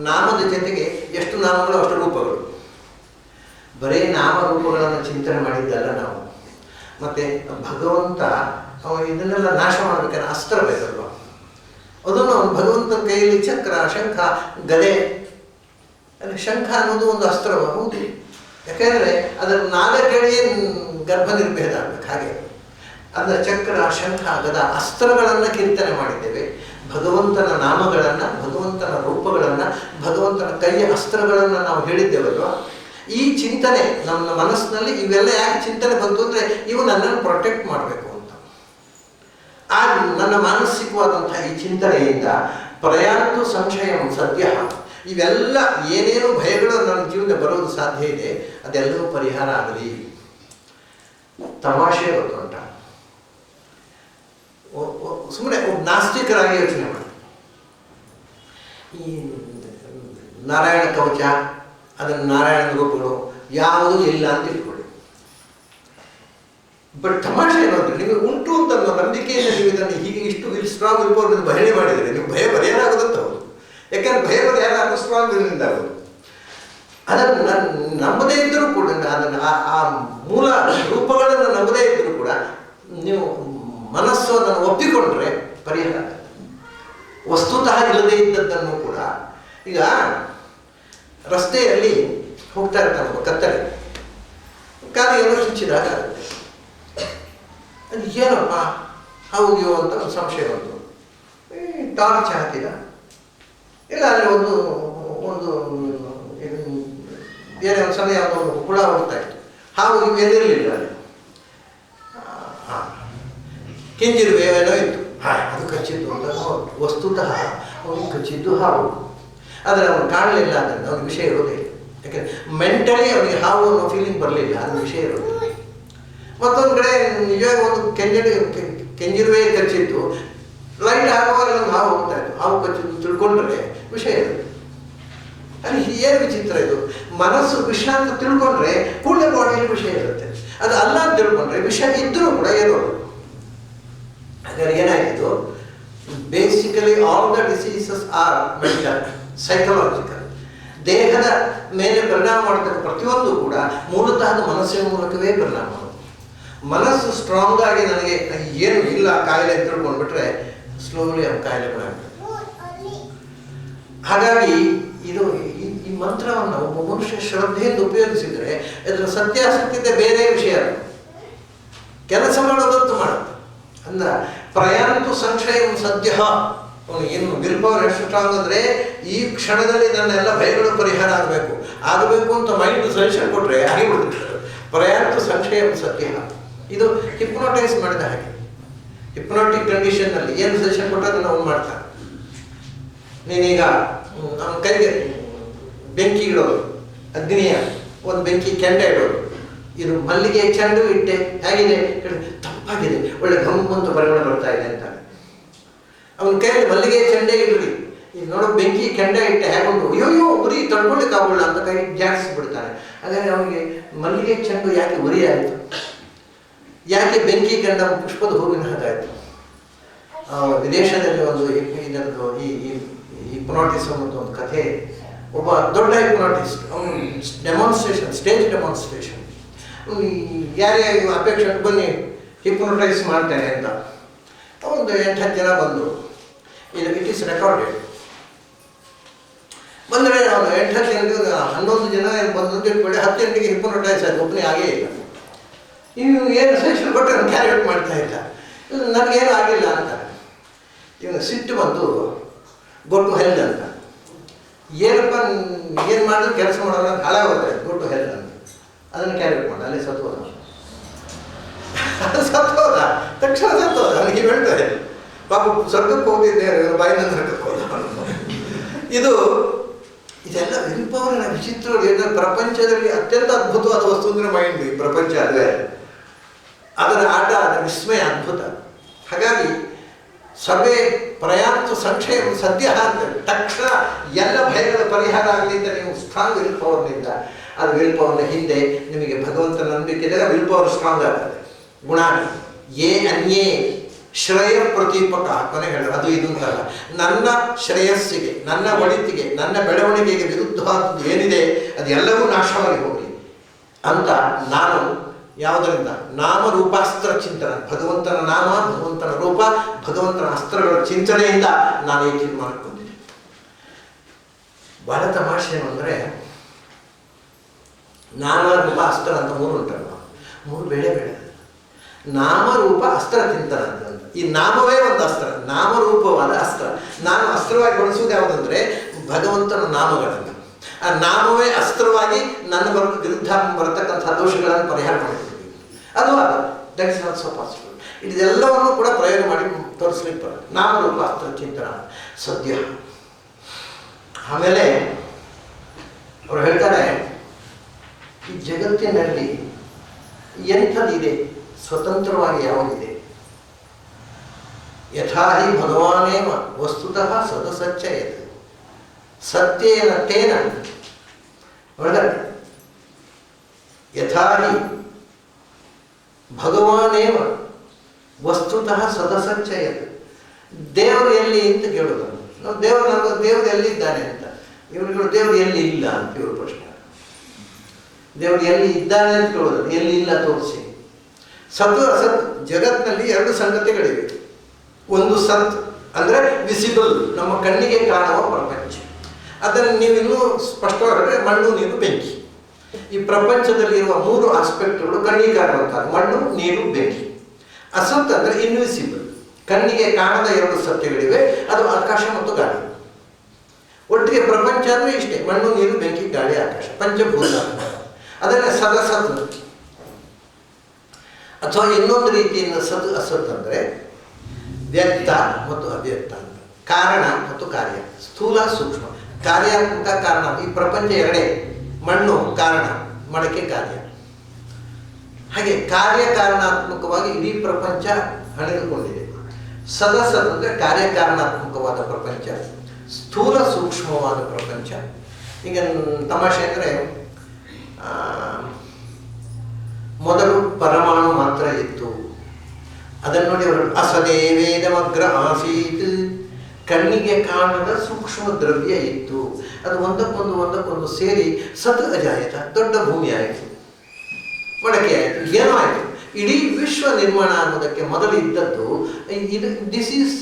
ನಾಮದ ಜೊತೆಗೆ ಎಷ್ಟು ನಾಮಗಳು ಅಷ್ಟು ರೂಪಗಳು. ಬರೀ ನಾಮರೂಪಗಳನ್ನು ಚಿಂತನೆ ಮಾಡಿದ್ದಲ್ಲ ನಾವು. ಮತ್ತು ಭಗವಂತ ಇದನ್ನೆಲ್ಲ ನಾಶ ಮಾಡಬೇಕಾದ್ರೆ ಅಸ್ತ್ರ ಬೇಕಲ್ವ? ಅದನ್ನು ಭಗವಂತನ ಕೈಯಲ್ಲಿ ಚಕ್ರ, ಶಂಖ, ಗದೆ. ಅಲ್ಲಿ ಶಂಖ ಅನ್ನೋದು ಒಂದು ಅಸ್ತ್ರವ? ಹೌದು. ಯಾಕೆಂದರೆ ಅದರ 4 ಕೆಳಗೆ ಗರ್ಭ ನಿರ್ಭೇದ ಆಗಬೇಕು. ಹಾಗೆ ಅದರ ಚಕ್ರ, ಶಂಖ, ಗದ ಅಸ್ತ್ರಗಳನ್ನು ಕೀರ್ತನೆ ಮಾಡಿದ್ದೇವೆ. ಭಗವಂತನ ನಾಮಗಳನ್ನು, ಭಗವಂತನ ರೂಪಗಳನ್ನು, ಭಗವಂತನ ಕೈಯ ಅಸ್ತ್ರಗಳನ್ನು ನಾವು ಹೇಳಿದ್ದೇವಲ್ವ. ಈ ಚಿಂತನೆ ನಮ್ಮ ಮನಸ್ಸಿನಲ್ಲಿ ಇವೆಲ್ಲ ಯಾಕೆ ಚಿಂತನೆ ಬಂತು ಅಂದರೆ, ಇವು ನನ್ನನ್ನು ಪ್ರೊಟೆಕ್ಟ್ ಮಾಡಬೇಕು ಅಂತ. ಆ ನನ್ನ ಮಾನಸಿಕವಾದಂಥ ಈ ಚಿಂತನೆಯಿಂದ ಪ್ರಯಾಂತು ಸಂಶಯಂ ಸದ್ಯ, ಇವೆಲ್ಲ ಏನೇನು ಭಯಗಳು ನನ್ನ ಜೀವನ ಬರೋದು ಸಾಧ್ಯ ಇದೆ ಅದೆಲ್ಲವೂ ಪರಿಹಾರ ಆಗಲಿ. ತಮಾಷೆ ಗೊತ್ತುಂಟ, ಸುಮ್ಮನೆ ನಾಸ್ತಿಕರಾಗಿ ಯೋಚನೆ ಮಾಡಿ, ಈ ನಾರಾಯಣ ಕವಚ ಅದನ್ನು ನಾರಾಯಣ ರೂಪಗಳು ಯಾವುದೂ ಇಲ್ಲ ಅಂತ ಇಟ್ಕೊಳ್ಳಿ. ಬಟ್ ತಮಾಷೆ ಏನಂದ್ರೆ ನಿಮಗೆ ಉಂಟು ಅಂತ ನಂಬಿಕೆಯಿಂದ ನೀವು ಇದನ್ನು ಹೀಗೆ ಇಷ್ಟು ಸ್ಟ್ರಾಂಗ್ ವಿಲ್ಪವರ್ ಬಯಣೆ ಮಾಡಿದರೆ ನೀವು ಭಯ ಪರಿಹಾರಾಗೋದಂತ ಹೌದು. ಯಾಕಂದ್ರೆ ಭಯ ಪರಿಹಾರ ಆಗೋ ಸ್ಟ್ರಾಂಗ್ ವಿಲ್ನಿಂದ ಆಗೋದು. ಅದನ್ನು ನಂಬದೇ ಇದ್ದರೂ ಕೂಡ ಅದನ್ನು ಆ ಮೂಲ ರೂಪಗಳನ್ನು ನಂಬದೇ ಇದ್ದರೂ ಕೂಡ ನೀವು ಮನಸ್ಸು ಅದನ್ನು ಒಪ್ಪಿಕೊಂಡ್ರೆ ಪರಿಹಾರ. ವಸ್ತುತಃ ಇಲ್ಲದೇ ಇದ್ದದ್ದನ್ನು ಕೂಡ, ಈಗ ರಸ್ತೆಯಲ್ಲಿ ಹೋಗ್ತಾ ಇರ್ತಾನೆ ಕತ್ತಲೆ, ಕಾಲು ಏನೋ ಹಂಚಿದಾಗ ಅದು ಏನಪ್ಪ ಹೌದು ಅಂತ ಒಂದು ಸಂಶಯ ಬಂತು. ಟಾರ್ಚ್ ಹಾಕಿದ, ಇಲ್ಲ ಅಲ್ಲಿ ಒಂದು ಬೇರೆ ಒಂದು ಸಮಯ ಒಂದು ಹುಳ ಹೋಗ್ತಾ ಇತ್ತು, ಹಾವು ಇವು ಎದಿರಲಿಲ್ಲ ಅಲ್ಲಿ. ಕೆಂಜಿರುವೆ ಏನೋ ಇತ್ತು, ಅದು ಕಚ್ಚಿದ್ದು ಅಂತ ವಸ್ತುತಃ ಅವನಿಗೆ ಕಚ್ಚಿದ್ದು ಹಾವು, ಆದರೆ ಅವನು ಕಾಣಲಿಲ್ಲ ಅದನ್ನು, ಅವ್ನಿಗೆ ವಿಷಯ ಇರೋದೇ ಇಲ್ಲ. ಯಾಕೆಂದರೆ ಮೆಂಟಲಿ ಅವನಿಗೆ ಹಾವು ಅನ್ನೋ ಫೀಲಿಂಗ್ ಬರಲಿಲ್ಲ, ಅದು ವಿಷಯ ಇರೋದಿಲ್ಲ. ಮತ್ತೊಂದು ಕಡೆ ನಿಜವಾಗಿ ಒಂದು ಕೆಂಜಿರುವೆ ಕಚ್ಚಿದ್ದು, ಲೈಟ್ ಆಗುವಾಗ ಒಂದು ಹಾವು ಹೋಗ್ತಾ ಇತ್ತು, ಹಾವು ಕಚ್ಚಿದ್ದು ತಿಳ್ಕೊಂಡ್ರೆ ವಿಷಯ ಇರೋದು. ಅಲ್ಲಿ ಏನು ವಿಚಿತ್ರ ಇದು, ಮನಸ್ಸು ವಿಷ ಅಂತ ತಿಳ್ಕೊಂಡ್ರೆ ಕೂಡಲೇ ಬಾಡಿಯಲ್ಲಿ ವಿಷಯ ಇರುತ್ತೆ, ಅದು ಅಲ್ಲ ಅಂತ ತಿಳ್ಕೊಂಡ್ರೆ ವಿಷಯ ಇದ್ದರೂ ಕೂಡ ಇರೋದು. ಹಾಗಾದ್ರೆ ಏನಾಯಿತು, basically all the diseases R mental, psychological. ದೇಹದ ಮೇಲೆ ಪರಿಣಾಮ ಮಾಡತಕ್ಕ ಪ್ರತಿಯೊಂದು ಕೂಡ ಮೂಲತಃ ಅದು ಮನಸ್ಸಿನ ಮೂಲಕವೇ ಪರಿಣಾಮ ಮಾಡೋದು. ಮನಸ್ಸು ಸ್ಟ್ರಾಂಗ್ ಆಗಿ ನನಗೆ ಏನು ಇಲ್ಲ ಕಾಯಿಲೆ ಅಂತ ತಿಳ್ಕೊಂಡ್ಬಿಟ್ರೆ ಸ್ಲೋಲಿ ಆ ಕಾಯಿಲೆ ಬರಾಗ್ತದೆ. ಹಾಗಾಗಿ ಇದು ಈ ಮಂತ್ರವನ್ನು ಒಬ್ಬ ಮನುಷ್ಯ ಶ್ರದ್ಧೆಯಿಂದ ಉಪಯೋಗಿಸಿದರೆ ಅದರ ಸತ್ಯಾಸಕ್ತಿತೆ ಬೇರೆ ವಿಷಯ, ಕೆಲಸ ಮಾಡೋದಂತೂ ಮಾಡುತ್ತೆ. ಅಂದ ಪ್ರಯಾಂತು ಸಂಶಯ ಸದ್ಯ, ಅವನು ಏನು ವಿಲ್ ಪವರ್ ಎಷ್ಟು ಸ್ಟ್ರಾಂಗ್ ಅಂದರೆ ಈ ಕ್ಷಣದಲ್ಲಿ ನನ್ನೆಲ್ಲ ಭಯಗಳು ಪರಿಹಾರ ಆಗಬೇಕು ಅಂತ ಮೈಂಡ್ ಸಜೆಷನ್ ಕೊಟ್ಟರೆ ಆಗಿಬಿಡುತ್ತೆ. ಪ್ರಯಾಂತು ಸಂಶಯ ಸತ್ಯ, ಇದು ಹಿಪ್ನೋಟೈಸ್ ಮಾಡಿದ ಹಾಗೆ. ಹಿಪ್ನೋಟಿಕ್ ಕಂಡೀಷನ್ನಲ್ಲಿ ಏನು ಸಜೆಷನ್ ಕೊಟ್ಟರೆ ಅದನ್ನು ಅವನು ಮಾಡ್ತಾನೆ. ನೀನೀಗ ಅವನ ಕೈಗೆ ಬೆಂಕಿ ಇಡೋದು, ಅಗ್ನಿಯ ಒಂದು ಬೆಂಕಿ ಕೆಂಡ ಇಡೋದು, ಇದು ಮಲ್ಲಿಗೆ ಚೆಂಡು ಇಟ್ಟೆ ಹೇಗಿದೆ, ತಪ್ಪಾಗಿದೆ, ಒಳ್ಳೆ ಗಮ್ಮಂತ ಪರಿಮಳ ಬರ್ತಾ ಇದೆ ಅಂತ ಅವನ ಕೈಯಲ್ಲಿ ಮಲ್ಲಿಗೆ ಚೆಂಡೆ ಇಡ್ರಿ, ಈಗ ನೋಡೋ ಬೆಂಕಿ ಕೆಂಡ ಇಟ್ಟೆ ಹೇಗೊಂಡು ಅಯ್ಯೋ ಉರಿ ತಡ್ಕೊಳ್ಳಿಕ್ಕೆ ಆಗೋಲ್ಲ ಅಂತ ಕೈ ಜಾಡಿಸ್ಬಿಡ್ತಾನೆ. ಹಾಗಾದರೆ ಅವನಿಗೆ ಮಲ್ಲಿಗೆ ಚೆಂಡು ಯಾಕೆ ಉರಿ ಆಯಿತು, ಯಾಕೆ ಬೆಂಕಿ ಕೆಂಡ ಪುಷ್ಪದ ಹೂವಿನ ಹಾಗಾಯಿತು? ವಿದೇಶದಲ್ಲಿ ಒಂದು ಇದರದ್ದು ಈ ಹಿಪ್ನಾಟಿಸಮ್ ಅಂತ ಒಂದು ಕಥೆ. ಒಬ್ಬ ದೊಡ್ಡ ಹಿಪ್ನಾಟಿಸ್ಟ್, ಅವನು ಡೆಮಾನ್ಸ್ಟ್ರೇಷನ್, ಸ್ಟೇಜ್ ಡೆಮಾನ್ಸ್ಟ್ರೇಷನ್, ಯಾರೇ ಅಪೇಕ್ಷೆ ಬನ್ನಿ ಹಿಪ್ನೋಟೈಸ್ ಮಾಡ್ತೇನೆ ಅಂತ ಒಂದು 8-10 ಜನ ಬಂದರು. It is recorded. ಬಂದರೆ ಅವನು 8-10 ಜನಕ್ಕೆ 11 ಜನ ಬಂದು ಇಟ್ಕೊಳ್ಳಿ, 10 ಗಂಟೆಗೆ ಹಿಪ್ನೋಟೈಸ್ ಆಯ್ತು, ಒಬ್ಬನೇ ಆಗೇ ಇಲ್ಲ. ಇವು ಏನು ಸಜೆಷನ್ ಕೊಟ್ಟರೆ ನಾನು ಕ್ಯಾರಿಯೇಟ್ ಮಾಡ್ತಾ ಇಲ್ಲ, ನನಗೇನು ಆಗಿಲ್ಲ ಅಂತ. ಇವನು ಸಿಟ್ಟು ಬಂದು ಗೊಟ್ಟು ಹೆಲ್ಡ್ ಅಂತ, ಏನಪ್ಪ ಏನು ಮಾಡಿದ್ರು ಕೆಲಸ ಮಾಡೋಣ ಹಾಳಾಗೋದ್ರೆ ಗೊಟ್ಟು ಹೆಲ್ಡ್ ಅಂತ, ಅದನ್ನು ಕ್ಯಾರಿಯೇಟ್ ಮಾಡ, ಅಲ್ಲೇ ಸತ್ತೋದ. ಸತ್ತೋದ, ತಕ್ಷಣ ಸತ್ತೋದ. ಅವನಿಗೆ ಹೇಳ್ತಾರೆ ಪಾಪ ಸ್ವರ್ಗಕ್ಕೆ ಹೋಗಿದ್ದೆ, ಬಾಯಿನ ನರಕಕ್ಕೆ ಹೋದ. ಇದೆಲ್ಲ ವಿಲ್ ಪವರ್ನ ವಿಚಿತ್ರ. ಪ್ರಪಂಚದಲ್ಲಿ ಅತ್ಯಂತ ಅದ್ಭುತವಾದ ವಸ್ತು ಅಂದರೆ ಮೈಂಡ್. ಈ ಪ್ರಪಂಚ ಅದೇ, ಅದರ ಆಟ, ಅದರ ವಿಸ್ಮಯ ಅದ್ಭುತ. ಹಾಗಾಗಿ ಸರ್ವೇ ಪ್ರಯಾಂತು ಸಂಶಯ ಸದ್ಯ ಅಂತ ತಕ್ಷಣ ಎಲ್ಲ ಭಯಗಳ ಪರಿಹಾರ ಆಗಲಿ ಅಂತ ನೀವು ಸ್ಟ್ರಾಂಗ್ ವಿಲ್ ಪವರ್ನಿಂದ, ಅದು ವಿಲ್ ಪವರ್ನ ಹಿಂದೆ ನಿಮಗೆ ಭಗವಂತನ ನಂಬಿಕೆ ಇದ್ದಾಗ ವಿಲ್ ಪವರ್ ಸ್ಟ್ರಾಂಗ್ ಆಗುತ್ತೆ. ಗುಣ ಯೇ ಅನ್ಯೇ ಶ್ರೇಯ ಪ್ರತೀಪಕ, ಕೊನೆ ಹೇಳ ಅದು ಇದು ಅಂತಲ್ಲ, ನನ್ನ ಶ್ರೇಯಸ್ಸಿಗೆ, ನನ್ನ ಒಳಿತಿಗೆ, ನನ್ನ ಬೆಳವಣಿಗೆಗೆ ವಿರುದ್ಧವಾದದ್ದು ಏನಿದೆ ಅದೆಲ್ಲವೂ ನಾಶವಾಗಿ ಹೋಗಲಿ ಅಂತ ನಾನು ಯಾವುದರಿಂದ ನಾಮರೂಪಾಸ್ತ್ರ ಚಿಂತನ, ಭಗವಂತನ ನಾಮ, ಭಗವಂತನ ರೂಪ, ಭಗವಂತನ ಅಸ್ತ್ರಗಳ ಚಿಂತನೆಯಿಂದ ನಾನು ಈ ತೀರ್ಮಾನಕ್ಕೆ ಬಂದಿದ್ದೆ. ಬಹಳ ತಮಾಷೆ ಏನು ಅಂದರೆ, ನಾಮ ರೂಪ ಅಸ್ತ್ರ ಅಂತ 3 ಉಂಟಲ್ಲ, 3 ಬೇಡ ನಾಮರೂಪ ಅಸ್ತ್ರ ಚಿಂತನ ಅಂತ. ಈ ನಾಮವೇ ಒಂದು ಅಸ್ತ್ರ, ನಾಮರೂಪವಾದ ಅಸ್ತ್ರ. ನಾನು ಅಸ್ತ್ರವಾಗಿ ಬಳಸುವುದು ಯಾವುದಂದ್ರೆ ಭಗವಂತನ ನಾಮಗಳನ್ನು. ಆ ನಾಮವೇ ಅಸ್ತ್ರವಾಗಿ ನನ್ನ ವಿರುದ್ಧ ಬರತಕ್ಕಂಥ ದೋಷಗಳನ್ನು ಪರಿಹಾರ ಮಾಡಿಕೊಡ್ತೀವಿ. ಅದು that is not so possible. ಇದೆಲ್ಲವನ್ನು ಕೂಡ ಪ್ರಯೋಗ ಮಾಡಿ ತೋರಿಸ್ಲಿಕ್ಕೆ ಬರುತ್ತೆ. ನಾಮರೂಪಾಸ್ತ್ರ ಚಿಂತನ ಸದ್ಯ. ಆಮೇಲೆ ಅವರು ಹೇಳ್ತಾರೆ, ಈ ಜಗತ್ತಿನಲ್ಲಿ ಎಂಥದಿದೆ, ಸ್ವತಂತ್ರವಾಗಿ ಯಾವುದಿದೆ? ಯಥಾ ಹಿ ಭಗವಾನೇವ ವಸ್ತುತಃ ಸದಸಚ್ಚಯತ್ ಸತ್ಯೇನ ತೇನ. ನೋಡಿದರೆ ಯಥಾ ಹಿ ಭಗವಾನೇವ ವಸ್ತುತಃ ಸದಸಚ್ಚಯತ್. ದೇವರು ಎಲ್ಲಿ ಅಂತ ಕೇಳೋದು ನಾವು. ದೇವರು ಎಲ್ಲಿದ್ದಾನೆ ಅಂತ ಇವ್ರುಗಳು ದೇವರು ಎಲ್ಲಿ ಇಲ್ಲ ಅಂತ ಇವರು ಪ್ರಶ್ನೆ. ದೇವರು ಎಲ್ಲಿ ಇದ್ದಾನೆ ಅಂತ ಕೇಳೋದು, ಎಲ್ಲಿ ಇಲ್ಲ ತೋರಿಸಿ. ಸತ್ ಅಸತ್, ಜಗತ್ತಿನಲ್ಲಿ ಎರಡು ಸಂಗತಿಗಳಿವೆ. ಒಂದು ಸತ್ ಅಂದರೆ ವಿಸಿಬಲ್, ನಮ್ಮ ಕಣ್ಣಿಗೆ ಕಾಣುವ ಪ್ರಪಂಚ. ಅದನ್ನು ನೀವು ಇನ್ನೂ ಸ್ಪಷ್ಟವಾಗಿ ಮಣ್ಣು, ನೀರು, ಬೆಂಕಿ. ಈ ಪ್ರಪಂಚದಲ್ಲಿರುವ ಮೂರು ಆಸ್ಪೆಕ್ಟ್ಗಳು ಕಣ್ಣಿಗೆ ಕಾಣುವಂಥದ್ದು: ಮಣ್ಣು, ನೀರು, ಬೆಂಕಿ. ಅಸತ್ ಅಂದರೆ ಇನ್ವಿಸಿಬಲ್, ಕಣ್ಣಿಗೆ ಕಾಣದ ಎರಡು ಸತ್ಯಗಳಿವೆ, ಅದು ಆಕಾಶ ಮತ್ತು ಗಾಳಿ. ಒಟ್ಟಿಗೆ ಪ್ರಪಂಚ ಅಂದರೆ ಇಷ್ಟೇ: ಮಣ್ಣು, ನೀರು, ಬೆಂಕಿ, ಗಾಳಿ, ಆಕಾಶ, ಪಂಚಭೂತ. ಅದನ್ನು ಸದಸತ್. ಅಥವಾ ಇನ್ನೊಂದು ರೀತಿಯಿಂದ ಸತ್ ಅಸತ್ ಅಂದರೆ ವ್ಯಕ್ತ ಮತ್ತು ಅವ್ಯಕ್ತ ಅಂತ, ಕಾರಣ ಮತ್ತು ಕಾರ್ಯ, ಸ್ಥೂಲ ಸೂಕ್ಷ್ಮ, ಕಾರ್ಯಾತ್ಮಕ ಕಾರಣ. ಈ ಪ್ರಪಂಚ ಎರಡೇ: ಮಣ್ಣು ಕಾರಣ, ಮಡಕೆ ಕಾರ್ಯ. ಹಾಗೆ ಕಾರ್ಯಕಾರಣಾತ್ಮಕವಾಗಿ ಇಡೀ ಪ್ರಪಂಚ ಹಣೆದುಕೊಂಡಿದೆ. ಸದಸತ್ ಅಂದರೆ ಕಾರ್ಯಕಾರಣಾತ್ಮಕವಾದ ಪ್ರಪಂಚ, ಸ್ಥೂಲ ಸೂಕ್ಷ್ಮವಾದ ಪ್ರಪಂಚ. ಈಗ ತಮಾಷೆ ಅಂದರೆ, ಮೊದಲು ಪರಮಾಣು ಮಾತ್ರ ಇತ್ತು. ಅದನ್ನು ನೋಡಿ ಅವರು ಅಸದೇ ವೇದಮಗ್ರ ಆಸೀತ್, ಕಣ್ಣಿಗೆ ಕಾಣದ ಸೂಕ್ಷ್ಮ ದ್ರವ್ಯ ಇತ್ತು. ಅದು ಒಂದಕ್ಕೊಂದು ಸೇರಿ ಸತ್ ಅಜಾಯತ, ದೊಡ್ಡ ಭೂಮಿ ಆಯಿತು, ಮಡಕೆ ಆಯಿತು, ಏನೋ ಆಯಿತು. ಇಡೀ ವಿಶ್ವ ನಿರ್ಮಾಣ ಆಗೋದಕ್ಕೆ ಮೊದಲು ಇದ್ದದ್ದು ಇದು. This is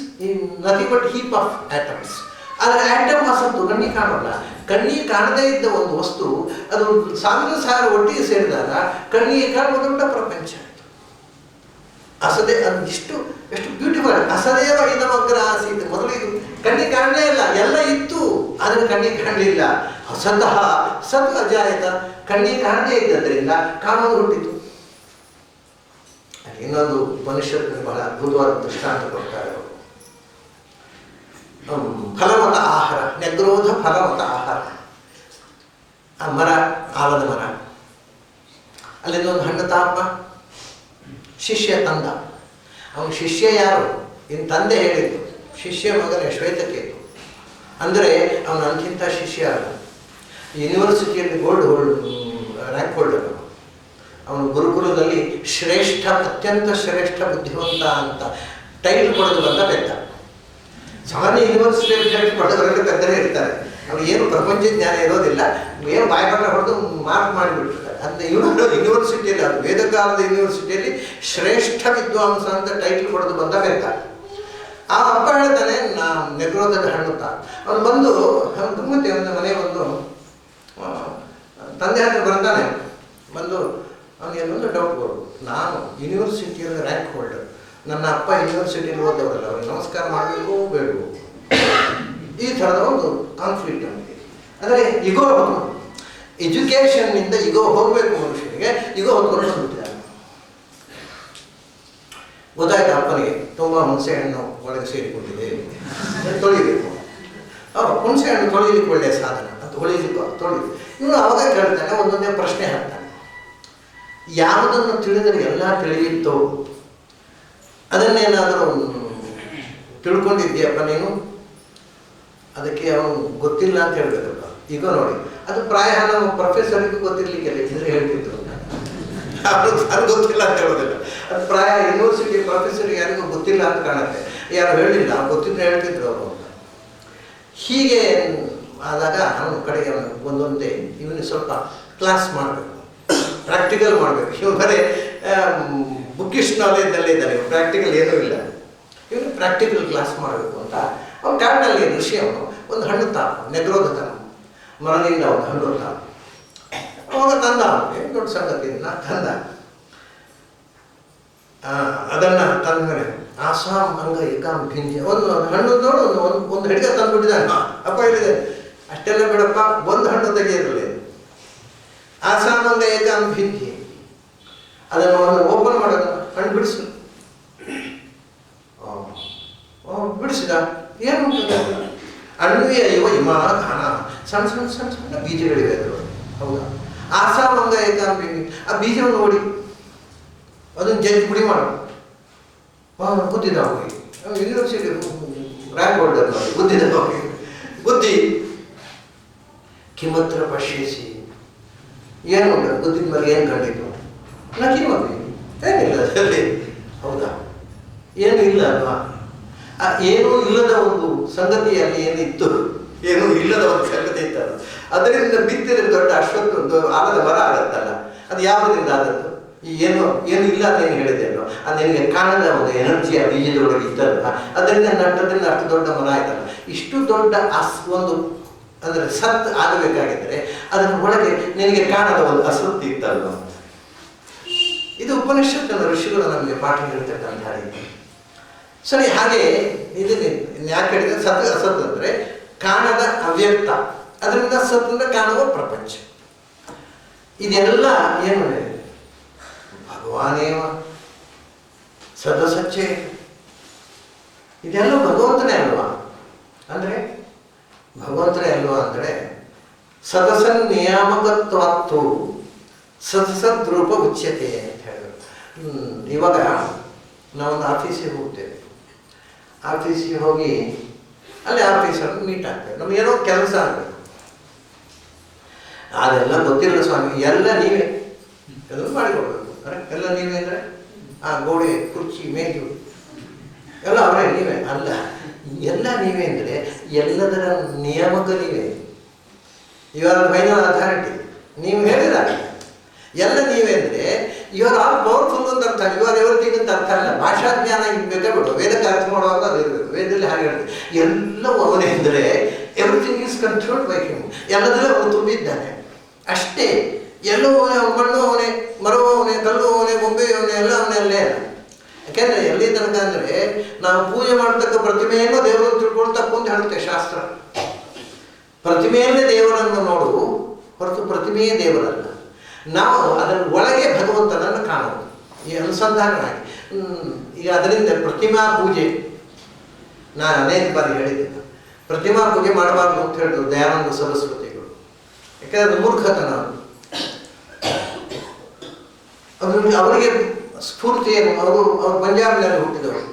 nothing but heap of atoms. ಆದರೆ ಆಟಮ್ ಅಸತ್ತು, ಕಣ್ಣಿಗೆ ಕಾಣೋಲ್ಲ. ಕಣ್ಣಿಗೆ ಕಾಣದೇ ಇದ್ದ ಒಂದು ವಸ್ತು ಅದು ಸಾವಿರ ಒಟ್ಟಿಗೆ ಸೇರಿದಾಗ ಕಣ್ಣಿಗೆ ಕಾಣುವ ದೊಡ್ಡ ಪ್ರಪಂಚ ಆಯಿತು. ಅಸದೇ, ಅದು ಎಷ್ಟು ಬ್ಯೂಟಿಫುಲ್. ಅಸದೇವ ಇದಮಗ್ರ ಆಸೀತ್. ಮೊದಲು ಇದು ಕಣ್ಣಿಗೆ ಕಾಣಲೇ ಇಲ್ಲ, ಎಲ್ಲ ಇತ್ತು, ಆದರೆ ಕಣ್ಣಿಗೆ ಕಾಣಲಿಲ್ಲ. ಅಸತಃ ಸತ್ ಅಜಾಯತ, ಕಣ್ಣಿಗೆ ಕಾಣದೇ ಇದ್ದದ್ರಿಂದ ಕಾಣೋದು ಹುಟ್ಟಿತು. ಇನ್ನೊಂದು ಉಪನಿಷತ್ತಿನ ಬಹಳ ಅದ್ಭುತವಾದ ದೃಷ್ಟಾಂತ ಕೊಡ್ತಾರೆ ಅವರು. ಫಲವತ ಆಹಾರ, ನೆಗ್ರೋಧ ಫಲವತ ಆಹಾರ. ಆ ಮರ, ಆಲದ ಮರ, ಅಲ್ಲಿಂದ ಒಂದು ಹಣ್ಣು ತಾಪ, ಶಿಷ್ಯ ತಂದ. ಅವನ ಶಿಷ್ಯ ಯಾರು? ಇನ್ನು ತಂದೆ ಹೇಳಿದ್ದು, ಶಿಷ್ಯ ಮಗನೇ ಶ್ವೇತಕೇತು. ಅಂದರೆ ಅವನ ಅಂತಿಂಥ ಶಿಷ್ಯ ಅಲ್ಲ. ಯೂನಿವರ್ಸಿಟಿಯಲ್ಲಿ ರ್ಯಾಂಕ್ ಹೋಲ್ಡರ್. ಅವನು ಗುರುಕುಲದಲ್ಲಿ ಶ್ರೇಷ್ಠ, ಅತ್ಯಂತ ಶ್ರೇಷ್ಠ ಬುದ್ಧಿವಂತ ಅಂತ ಟೈಟಲ್ ಕೊಡೋದು ಬಂದ ಪೆದ್ದ. ಸಾಮಾನ್ಯ ಯೂನಿವರ್ಸಿಟಿಯಲ್ಲಿ ಟೈಟಲ್ ಪಡೆದವರೆಲ್ಲ ಪೆದ್ದರೇ ಇರ್ತಾರೆ. ಅವ್ರು ಏನು ಪ್ರಪಂಚ ಜ್ಞಾನ ಇರೋದಿಲ್ಲ, ಏನು ಬಾಯ್ಬಾಟ ಹೊಡೆದು ಮಾರ್ಕ್ ಮಾಡಿಬಿಟ್ಟಿರ್ತಾರೆ. ಅದನ್ನ ಯೂನಿವರ್ಸಿಟಿಯಲ್ಲಿ, ಅದು ವೇದಕಾಲದ ಯೂನಿವರ್ಸಿಟಿಯಲ್ಲಿ ಶ್ರೇಷ್ಠ ವಿದ್ವಾಂಸ ಅಂತ ಟೈಟಲ್ ಕೊಡೋದು ಬಂದ ಪೆದ್ದ. ಆ ಅಪ್ಪ ಹೇಳ್ತಾನೆ, ನೆಗ್ರೋಧದ ಹಣ್ಣು ತಾ. ಅವನು ಬಂದು ಗಮ್ಮತ್ತೆ, ಒಂದು ಮನೆ ಬಂದು ತಂದೆ ಹತ್ರ ಬರ್ತಾನೆ. ಬಂದು ಅವನಿಗೆ ಒಂದು ಡೌಟ್ ಬರೋದು, ನಾನು ಯೂನಿವರ್ಸಿಟಿಯಲ್ಲಿ ರ್ಯಾಂಕ್ ಹೋಲ್ಡರ್, ನನ್ನ ಅಪ್ಪ ಯೂನಿವರ್ಸಿಟಿಯಲ್ಲಿ ಓದವರಲ್ಲ, ಅವ್ರಿಗೆ ನಮಸ್ಕಾರ ಮಾಡಬೇಕು ಬೇಡವು? ಈ ಥರದ ಒಂದು ಕಾನ್ಫ್ಲಿಕ್ಟ್ ನಮಗೆ. ಅಂದರೆ ಇಗೋ, ಎಜುಕೇಷನ್ನಿಂದ ಇಗೋ ಹೋಗಬೇಕು ಮನುಷ್ಯನಿಗೆ, ಇಗೋ ಹೊತ್ಕೊಂಡು ಬಂದ್ಬಿಟ್ಟಿದ್ದಾರೆ. ಗೊತ್ತಾಯ್ತು ಅಪ್ಪನಿಗೆ, ತುಂಬ ಹುಣಸೆ ಹಣ್ಣು ಒಳಗೆ ಸೇರಿಕೊಂಡಿದೆ, ತೊಳಿಬೇಕು. ಹುಣಸೆ ಹಣ್ಣು ತೊಳಿಲಿಕ್ಕೆ ಒಳ್ಳೆಯ ಸಾಧನ ಅಂತ ತೊಳಿಬೇಕು. ಇವನು ಅವಾಗ ಕೇಳ್ತಾನೆ, ಒಂದೊಂದೇ ಪ್ರಶ್ನೆ ಹಾಕ್ತಾನೆ. ಯಾವುದನ್ನು ತಿಳಿದರೆ ಎಲ್ಲ ತಿಳಿಯಿತೋ ಅದನ್ನೇನಾದರೂ ತಿಳ್ಕೊಂಡಿದ್ದೀಯಪ್ಪ ನೀನು? ಅದಕ್ಕೆ ಅವನು ಗೊತ್ತಿಲ್ಲ ಅಂತ ಹೇಳ್ಬೇಕಪ್ಪ. ಈಗ ನೋಡಿ, ಅದು ಪ್ರಾಯ ನಮ್ಮ ಪ್ರೊಫೆಸರ್ಗೂ ಗೊತ್ತಿರ್ಲಿಕ್ಕೆಲ್ಲ ಇದ್ರೆ ಹೇಳ್ತಿದ್ರು, ಅದು ಗೊತ್ತಿಲ್ಲ ಅಂತ ಹೇಳೋದಿಲ್ಲ. ಅದು ಪ್ರಾಯ ಯೂನಿವರ್ಸಿಟಿ ಪ್ರೊಫೆಸರ್ಗೆ ಯಾರಿಗೂ ಗೊತ್ತಿಲ್ಲ ಅಂತ ಕಾಣುತ್ತೆ. ಯಾರು ಹೇಳಿಲ್ಲ, ಗೊತ್ತಿದ್ರೆ ಹೇಳ್ತಿದ್ರು ಅವರು ಅಂತ. ಹೀಗೆ ಆದಾಗ ಅವನ ಕಡೆಗೆ ಅವನು ಒಂದೊಂದೇ ಇವನಿಗೆ ಸ್ವಲ್ಪ ಕ್ಲಾಸ್ ಮಾಡಬೇಕು, ಪ್ರಾಕ್ಟಿಕಲ್ ಮಾಡಬೇಕು. ಇವ್ನು ಬರೀ ಬುಕ್ಕಿಶ್ ನಾಲೆಜ್ನಲ್ಲೇ ಇದ್ದಾನೆ, ಪ್ರಾಕ್ಟಿಕಲ್ ಏನೂ ಇಲ್ಲ. ಇವನು ಪ್ರಾಕ್ಟಿಕಲ್ ಕ್ಲಾಸ್ ಮಾಡಬೇಕು ಅಂತ ಅವನು ಕಾಡಿನಲ್ಲಿ ಋಷಿ ಅವನು ಒಂದು ಹಣ್ಣು ತಾಪ, ನೆಗ್ರೋಧ ಮರದಿಂದ ಒಂದು ಹಣ್ಣು ತಾಪ. ಅವಾಗ ತಂದ, ಅವನಿಗೆ ದೊಡ್ಡ ಸಂಗತಿಯಿಂದ ತಂದ. ಅದನ್ನು ತಂದ ಮೇಲೆ ಆಸಾಂ ಅಂಗ ಏಕಾಂ ಭಿಂಜ, ಒಂದು ಹಣ್ಣು ನೋಡು, ಒಂದು ಹಿಡಿಗ ತಂದುಬಿಟ್ಟಿದ್ದಾನೆ. ಅಪ್ಪ ಹೇಳಿದೆ, ಅಷ್ಟೆಲ್ಲ ಬಿಡಪ್ಪ, ಒಂದು ಹಣ್ಣು ತೆಗೆಯಿರಲಿ. ಆಸಾಮಂಗ ಏಕಾಂ ಭಿಂಜಿ, ಅದನ್ನು ಒಂದು ಓಪನ್ ಮಾಡೋದು, ಹಣ್ಣು ಬಿಡಿಸು. ಬಿಡಿಸಿದ. ಏನು ಅಣ್ವಿಯ ಇವ ಇಮಾ ಘನ, ಸಣ್ಣ ಸಣ್ಣ ಸಣ್ಣ ಸಣ್ಣ ಬೀಜಗಳಿವೆ ಅದರೊಳಗೆ. ಹೌದಾ? ಆಸಾವಂಗ ಏಕಾಂಬಿನಿ, ಆ ಬೀಜವನ್ನು ನೋಡಿ ಅದನ್ನು ಜಜ್ಜಿ ಪುಡಿ ಮಾಡು. ಗುದ್ದಿದ ಹೋಗಿ ಯೂನಿವರ್ಸಿಟಿ ರ್ಯಾಂಕ್ ಹೋಲ್ಡರ್ ನೋಡಿ ಗುದ್ದಿದ ಹೋಗಿ ಬುದ್ಧಿ ಕಿಮತ್ರ ಪಶ್ಯಿಸಿ. ಏನು ಬುದ್ಧಿದ ಮೇಲೆ ಏನು ಕಂಡಿತು? ನಾ ಕಿಮತಿ ಏನಿಲ್ಲ ಅದರಲ್ಲಿ. ಹೌದಾ? ಏನು ಇಲ್ಲ ಅಲ್ವಾ? ಆ ಏನೂ ಇಲ್ಲದ ಒಂದು ಸಂಗತಿಯಲ್ಲಿ ಏನಿತ್ತು, ಏನೂ ಇಲ್ಲದ ಒಂದು ಸಂಗತಿ ಇತ್ತಲ್ಲ, ಅದರಿಂದ ಬಿತ್ತಿದ್ರೆ ದೊಡ್ಡ ಅಶ್ವತ್ಥ ಆಲದ ಮರ ಆಗತ್ತಲ್ಲ. ಅದು ಯಾವುದರಿಂದ ಆದದ್ದು? ಏನು ಇಲ್ಲ ಅದೇನು ಹೇಳಿದೆ ಅಲ್ವ, ಅದು ನಿನಗೆ ಕಾಣದ ಒಂದು ಎನರ್ಜಿ ಆ ಬೀಜದೊಳಗೆ ಇತ್ತಲ್ಲ, ಅದರಿಂದ ನಟ್ಟದ್ರಿಂದ ಅಷ್ಟು ದೊಡ್ಡ ಮರ ಆಯ್ತಲ್ಲ. ಇಷ್ಟು ದೊಡ್ಡ ಒಂದು ಅಂದರೆ ಸತ್ ಆಗಬೇಕಾಗಿದ್ದರೆ ಅದರ ಒಳಗೆ ನಿನಗೆ ಕಾಣದ ಒಂದು ಅಸತ್ತಿ ಇತ್ತಲ್ವ. ಇದು ಉಪನಿಷತ್ತಿನ ಋಷಿಗಳು ನಮಗೆ ಪಾಠ ಹೇಳ್ತಕ್ಕಂಥ ರೀತಿ. ಸರಿ, ಹಾಗೆ ಇದನ್ನ ಯಾಕೆ ಹೇಳಿದ್ರೆ ಸತ್ ಅಸತ್ ಅಂದರೆ ಕಾಣದ ಅವ್ಯಕ್ತ, ಅದರಿಂದ ಸತ್ತಿಂದ ಕಾಣುವ ಪ್ರಪಂಚ. ಇದೆಲ್ಲ ಏನು ಭಗವಾನೇವ ಸದಸಚ್ಚೆ, ಇದೆಲ್ಲ ಭಗವಂತನೇ ಅಲ್ವಾ? ಅಂದರೆ ಭಗವಂತನೇ ಅಲ್ವಾ ಅಂದರೆ ಸದಸನ್ ನಿಯಾಮಕತ್ವಾತ್ತು ಸದಸದ್ರೂಪ ಉಚ್ಯತೆ ಅಂತ ಹೇಳಿದ್ರು. ಇವಾಗ ನಾವೊಂದು ಆಫೀಸಿಗೆ ಹೋಗ್ತೇವೆ. ಆಫೀಸಿಗೆ ಹೋಗಿ ಅಲ್ಲಿ ಆಫೀಸರ್ನ ಮೀಟ್ ಆಗ್ತೇವೆ. ನಮ್ಗೆ ಏನೋ ಕೆಲಸ ಆಗಬೇಕು. ಅದೆಲ್ಲ ಗೊತ್ತಿಲ್ಲ ಸ್ವಾಮಿ, ಎಲ್ಲ ನೀವೇ ಅದನ್ನು ಮಾಡಿಕೊಡ್ಬೇಕು. ಎಲ್ಲ ನೀವೇ ಅಂದರೆ ಆ ಗೋಡೆ, ಕುರ್ಚಿ, ಮೇಜು ಎಲ್ಲ ಅವರೇ, ನೀವೇ ಅಲ್ಲ. ಎಲ್ಲ ನೀವೇ ಅಂದರೆ ಎಲ್ಲದರ ನಿಯಾಮಕ ನೀವೇ. ಇವರ ಫೈನಲ್ ಅಥಾರಿಟಿ ನೀವು ಹೇಳಿದಾಗ ಎಲ್ಲ ನೀವೇ ಅಂದರೆ ಇವಾಗ ಆಲ್ ಪವರ್ಫುಲ್ ಅಂತ ಅರ್ಥ. ಇವಾಗ ಎವ್ರಿಥಿಂಗ್ ಅಂತ ಅರ್ಥ ಅಲ್ಲ. ಭಾಷಾ ಜ್ಞಾನ ಈಗ ಬೇಕಾ ಬಿಡು, ವೇದಕ್ಕೆ ಅರ್ಥ ಮಾಡುವಾಗ ಅದು ಇರಬೇಕು. ವೇದದಲ್ಲಿ ಹಾಗೆ ಹೇಳ್ತೀವಿ, ಎಲ್ಲವೂ ಅವನೇ ಅಂದರೆ everything is controlled by him. ಎಲ್ಲದರಲ್ಲೂ ಅವನು ತುಂಬಿದ್ದಾನೆ ಅಷ್ಟೇ. ಎಲ್ಲವೂ ಮಣ್ಣು ಅವನೇ, ಮರವು ಅವನೇ, ಕಲ್ಲು ಅವನೇ, ಬೊಂಬೆ ಅವನೇ, ಎಲ್ಲ ಅವನೇ ಅಲ್ಲೇ ಅಲ್ಲ. ಯಾಕೆಂದರೆ ಎಲ್ಲಿ ತನಕ ಅಂದರೆ ನಾವು ಪೂಜೆ ಮಾಡತಕ್ಕ ಪ್ರತಿಮೆಯನ್ನು ದೇವರನ್ನು ತಿಳ್ಕೊಂಡು ತಪ್ಪು ಅಂತ ಹೇಳುತ್ತೆ ಶಾಸ್ತ್ರ. ಪ್ರತಿಮೆಯಲ್ಲೇ ದೇವರನ್ನು ನೋಡು ಹೊರತು ಪ್ರತಿಮೆಯೇ ದೇವರಲ್ಲ. ನಾವು ಅದರ ಒಳಗೆ ಭಗವಂತನನ್ನು ಕಾಣೋದು ಈ ಅನುಸಂಧಾನ ಆಗಿ. ಈಗ ಅದರಿಂದ ಪ್ರತಿಮಾ ಪೂಜೆ ನಾನು ಅನೇಕ ಬಾರಿ ಹೇಳಿದ್ದೇನೆ. ಪ್ರತಿಮಾ ಪೂಜೆ ಮಾಡಬಾರ್ದು ಅಂತ ಹೇಳಿದ್ರು ದಯಾನಂದ ಸರಸ್ವತಿಗಳು. ಯಾಕೆಂದರೆ ಮೂರ್ಖತನ. ಅವರಿಗೆ ಸ್ಫೂರ್ತಿ ಏನು? ಅವರು ಪಂಜಾಬ್ನಲ್ಲಿ ಹುಟ್ಟಿದವರು.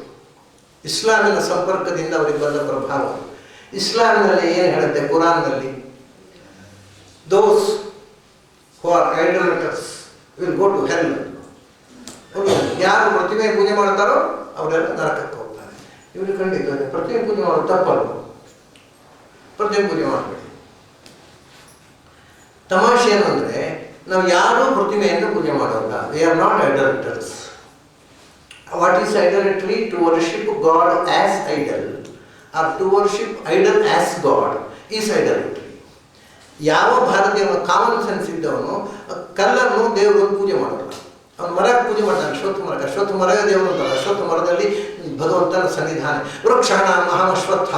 ಇಸ್ಲಾಮಿನ ಸಂಪರ್ಕದಿಂದ ಅವರಿಗೆ ಬಂದ ಪ್ರಭಾವ. ಇಸ್ಲಾಮಿನಲ್ಲಿ ಏನು ಹೇಳುತ್ತೆ ಕುರಾನ್ನಲ್ಲಿ, ದೋಸ್ who are idolaters will go to hell. ಯಾರು ಪ್ರತಿಮೆ ಪೂಜೆ ಮಾಡ್ತಾರೋ ಅವರೆಲ್ಲ ನರಕಕ್ಕೆ ಹೋಗ್ತಾರೆ. ಇವರು ಖಂಡಿತ ಪ್ರತಿಮೆ ಪೂಜೆ ಮಾಡೋದು ತಪ್ಪಲ್ಲ. ಪ್ರತಿಮೆ ಪೂಜೆ ಮಾಡಬೇಡಿ. ತಮಾಷೆ ಏನು ಅಂದರೆ ನಾವು ಯಾರೂ ಪ್ರತಿಮೆಯನ್ನು ಪೂಜೆ ಮಾಡೋಲ್ಲ. We are not idolaters. What is idolatry? To worship god as idol or to worship idol as god is idolatry. ಯಾವ ಭಾರತೀಯ ಕಾಮನ್ ಸೆನ್ಸ್ ಇದ್ದವನು ಕಲ್ಲನ್ನು ದೇವರನ್ನು ಪೂಜೆ ಮಾಡೋಲ್ಲ. ಅವನು ಮರಕ್ಕೆ ಪೂಜೆ ಮಾಡ್ತಾನೆ. ಅಶ್ವತ್ಥ ಮರವೇ ದೇವರು ಅಂತಾರೆ. ಅಶ್ವತ್ಥ ಮರದಲ್ಲಿ ಭಗವಂತನ ಸನ್ನಿಧಾನ. ವೃಕ್ಷಣ ಮಹಾಮಶ್ವತ್ಥ,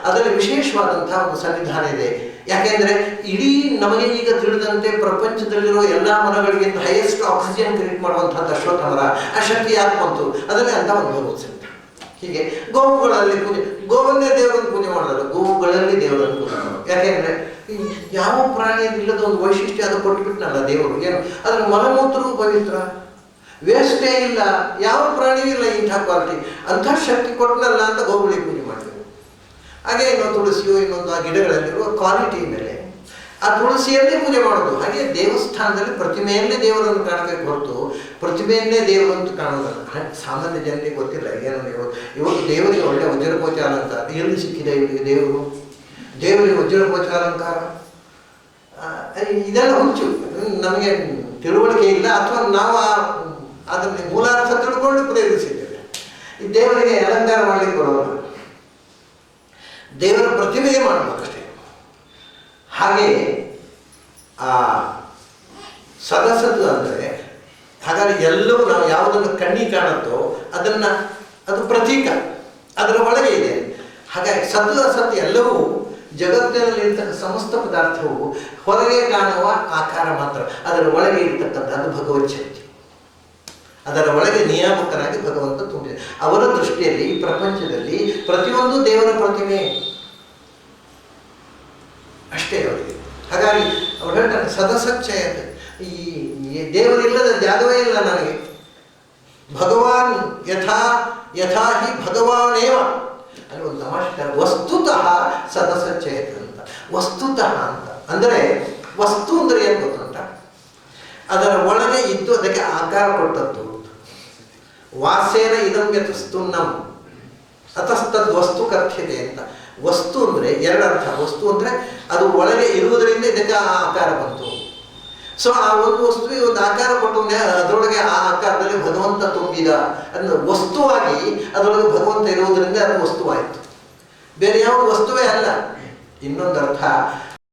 ಅದರಲ್ಲಿ ವಿಶೇಷವಾದಂತಹ ಒಂದು ಸನ್ನಿಧಾನ ಇದೆ. ಯಾಕೆಂದರೆ ಇಡೀ ನಮಗೆ ಈಗ ತಿಳಿದಂತೆ ಪ್ರಪಂಚದಲ್ಲಿರುವ ಎಲ್ಲ ಮರಗಳಿಗಿಂತ ಹೈಯೆಸ್ಟ್ ಆಕ್ಸಿಜನ್ ಕ್ರಿಯೇಟ್ ಮಾಡುವಂಥದ್ದು ಅಶ್ವತ್ಥ ಮರ. ಆ ಶಕ್ತಿ ಯಾಕೆ ಬಂತು? ಅದರಲ್ಲಿ ಅಂತ ಒಂದು ಭಗವತ್ ಸನ್ನಿಧಾನ. ಹೀಗೆ ಗೋವುಗಳಲ್ಲಿ ಪೂಜೆ, ಗೋವನ್ನೇ ದೇವರನ್ನು ಪೂಜೆ ಮಾಡೋದಲ್ಲ, ಗೋವುಗಳಲ್ಲಿ ದೇವರನ್ನು ಪೂಜೆ ಮಾಡೋದು. ಯಾಕೆಂದರೆ ಯಾವ ಪ್ರಾಣಿಯಲ್ಲಿಲ್ಲದ ಒಂದು ವೈಶಿಷ್ಟ್ಯ ಅದು ಕೊಟ್ಟುಬಿಟ್ನಲ್ಲ ದೇವರು. ಏನು ಅದರ ಮಲಮೂತ್ರವೂ ಪವಿತ್ರ, ವೇಸ್ಟೇ ಇಲ್ಲ. ಯಾವ ಪ್ರಾಣಿಯೂ ಇಲ್ಲ ಇಂಥ ಕ್ವಾಲಿಟಿ. ಅಂಥ ಶಕ್ತಿ ಕೊಟ್ಟನಲ್ಲ ಅಂತ ಗೋವುಗಳಿಗೆ ಪೂಜೆ ಮಾಡ್ತೇವೆ. ಹಾಗೆ ಇನ್ನೊಂದು ತುಳಸಿಯೋ ಇನ್ನೊಂದು ಆ ಗಿಡಗಳಲ್ಲಿರುವ ಕ್ವಾಲಿಟಿ ಮೇಲೆ ಆ ತುಳಸಿಯಲ್ಲೇ ಪೂಜೆ ಮಾಡೋದು. ಹಾಗೆ ದೇವಸ್ಥಾನದಲ್ಲಿ ಪ್ರತಿಮೆಯಲ್ಲೇ ದೇವರನ್ನು ಕಾಣಬೇಕು ಹೊರತು ಪ್ರತಿಮೆಯನ್ನೇ ದೇವರಂತೂ ಕಾಣೋದಲ್ಲ. ಸಾಮಾನ್ಯ ಜನರಿಗೆ ಗೊತ್ತಿಲ್ಲ. ಏನು ಇವತ್ತು ದೇವರಿಗೆ ಒಳ್ಳೆ ವಜ್ರಕೋಚ ಅಲಂಕಾರ ಎಲ್ಲಿ ಸಿಕ್ಕಿದೆ ಇವರಿಗೆ? ದೇವರಿಗೆ ವಜ್ರಕೋಚ ಅಲಂಕಾರ ಇದೆಲ್ಲ ಹುಚ್ಚು. ನಮಗೆ ತಿಳುವಳಿಕೆ ಇಲ್ಲ, ಅಥವಾ ನಾವು ಅದನ್ನು ಮೂಲಾರ್ಥ ತಿಳ್ಕೊಂಡು ಪ್ರೇರಿಸಿದ್ದೇವೆ. ಈ ದೇವರಿಗೆ ಅಲಂಕಾರ ಮಾಡಲಿಕ್ಕೆ ಬರೋಲ್ಲ. ದೇವರ ಪ್ರತಿಮೆಯೇ ಮಾಡಬೇಕಷ್ಟೇ. ಹಾಗೆ ಆ ಸದಸದ್ದು ಅಂದರೆ ಹಾಗಾದರೆ ಎಲ್ಲವೂ ನಾವು ಯಾವುದನ್ನು ಕಣ್ಣಿಗೆ ಕಾಣುತ್ತೋ ಅದು ಪ್ರತೀಕ, ಅದರ ಒಳಗೆ ಇದೆ. ಹಾಗಾಗಿ ಸದ್ದು ಅಸತ್ತು ಎಲ್ಲವೂ ಜಗತ್ತಿನಲ್ಲಿರ್ತಕ್ಕ ಸಮಸ್ತ ಪದಾರ್ಥವು ಹೊರಗೆ ಕಾಣುವ ಆಕಾರ ಮಾತ್ರ. ಅದರ ಒಳಗೆ ಇರ್ತಕ್ಕಂಥದ್ದು ಭಗವತ್ ಶಕ್ತಿ. ಅದರ ಒಳಗೆ ನಿಯಾಮಕನಾಗಿ ಭಗವಂತ ತುಂಬಿದೆ. ಅವರ ದೃಷ್ಟಿಯಲ್ಲಿ ಈ ಪ್ರಪಂಚದಲ್ಲಿ ಪ್ರತಿಯೊಂದು ದೇವರ ಪ್ರತಿಮೆ ಅಷ್ಟೇ ಅವರಿಗೆ. ಹಾಗಾಗಿ ಅವ್ರು ಹೇಳ್ತಾರೆ ಸದಸಚ್ಚಯ ಅಂತ, ಈ ದೇವರಿಲ್ಲದ ಜಾಗವೇ ಇಲ್ಲ ನನಗೆ. ಭಗವಾನ್ ಯಥಾ ಹಿ ಭಗವಾನೇವ. ಅಲ್ಲಿ ಒಂದು ತಮಾಷೆ, ವಸ್ತುತಃ ಸದಸಚ್ಚಯತ ಅಂತ. ವಸ್ತುತಃ ಅಂತ ಅಂದರೆ ವಸ್ತು ಅಂದರೆ ಏನು ಗೊತ್ತುಂಟ, ಅದರ ಒಳಗೆ ಇದ್ದು ಅದಕ್ಕೆ ಆಕಾರ ಕೊಟ್ಟದ್ದು. ವಾಸೇನ ಇದಂ ಯತಸ್ತುನ್ನಂ ಅತಸ್ತದ್ ವಸ್ತು ಕಥ್ಯತೆ ಅಂತ. ವಸ್ತು ಅಂದರೆ ಎರಡರ್ಥ. ವಸ್ತು ಅಂದರೆ ಅದು ಒಳಗೆ ಇರುವುದರಿಂದ ಇದಕ್ಕೆ ಆ ಆಕಾರ ಬಂತು. ಸೊ ಆ ಒಂದು ವಸ್ತುವಿಗೆ ಒಂದು ಆಕಾರ ಕೊಟ್ಟು ಅದರೊಳಗೆ ಆ ಆಕಾರದಲ್ಲಿ ಭಗವಂತ ತುಂಬಿದ ಅಂದ್ರೆ ವಸ್ತುವಾಗಿ ಅದರೊಳಗೆ ಭಗವಂತ ಇರುವುದರಿಂದ ಅದು ವಸ್ತುವಾಯಿತು, ಬೇರೆ ಯಾವ ವಸ್ತುವೇ ಅಲ್ಲ. ಇನ್ನೊಂದು ಅರ್ಥ,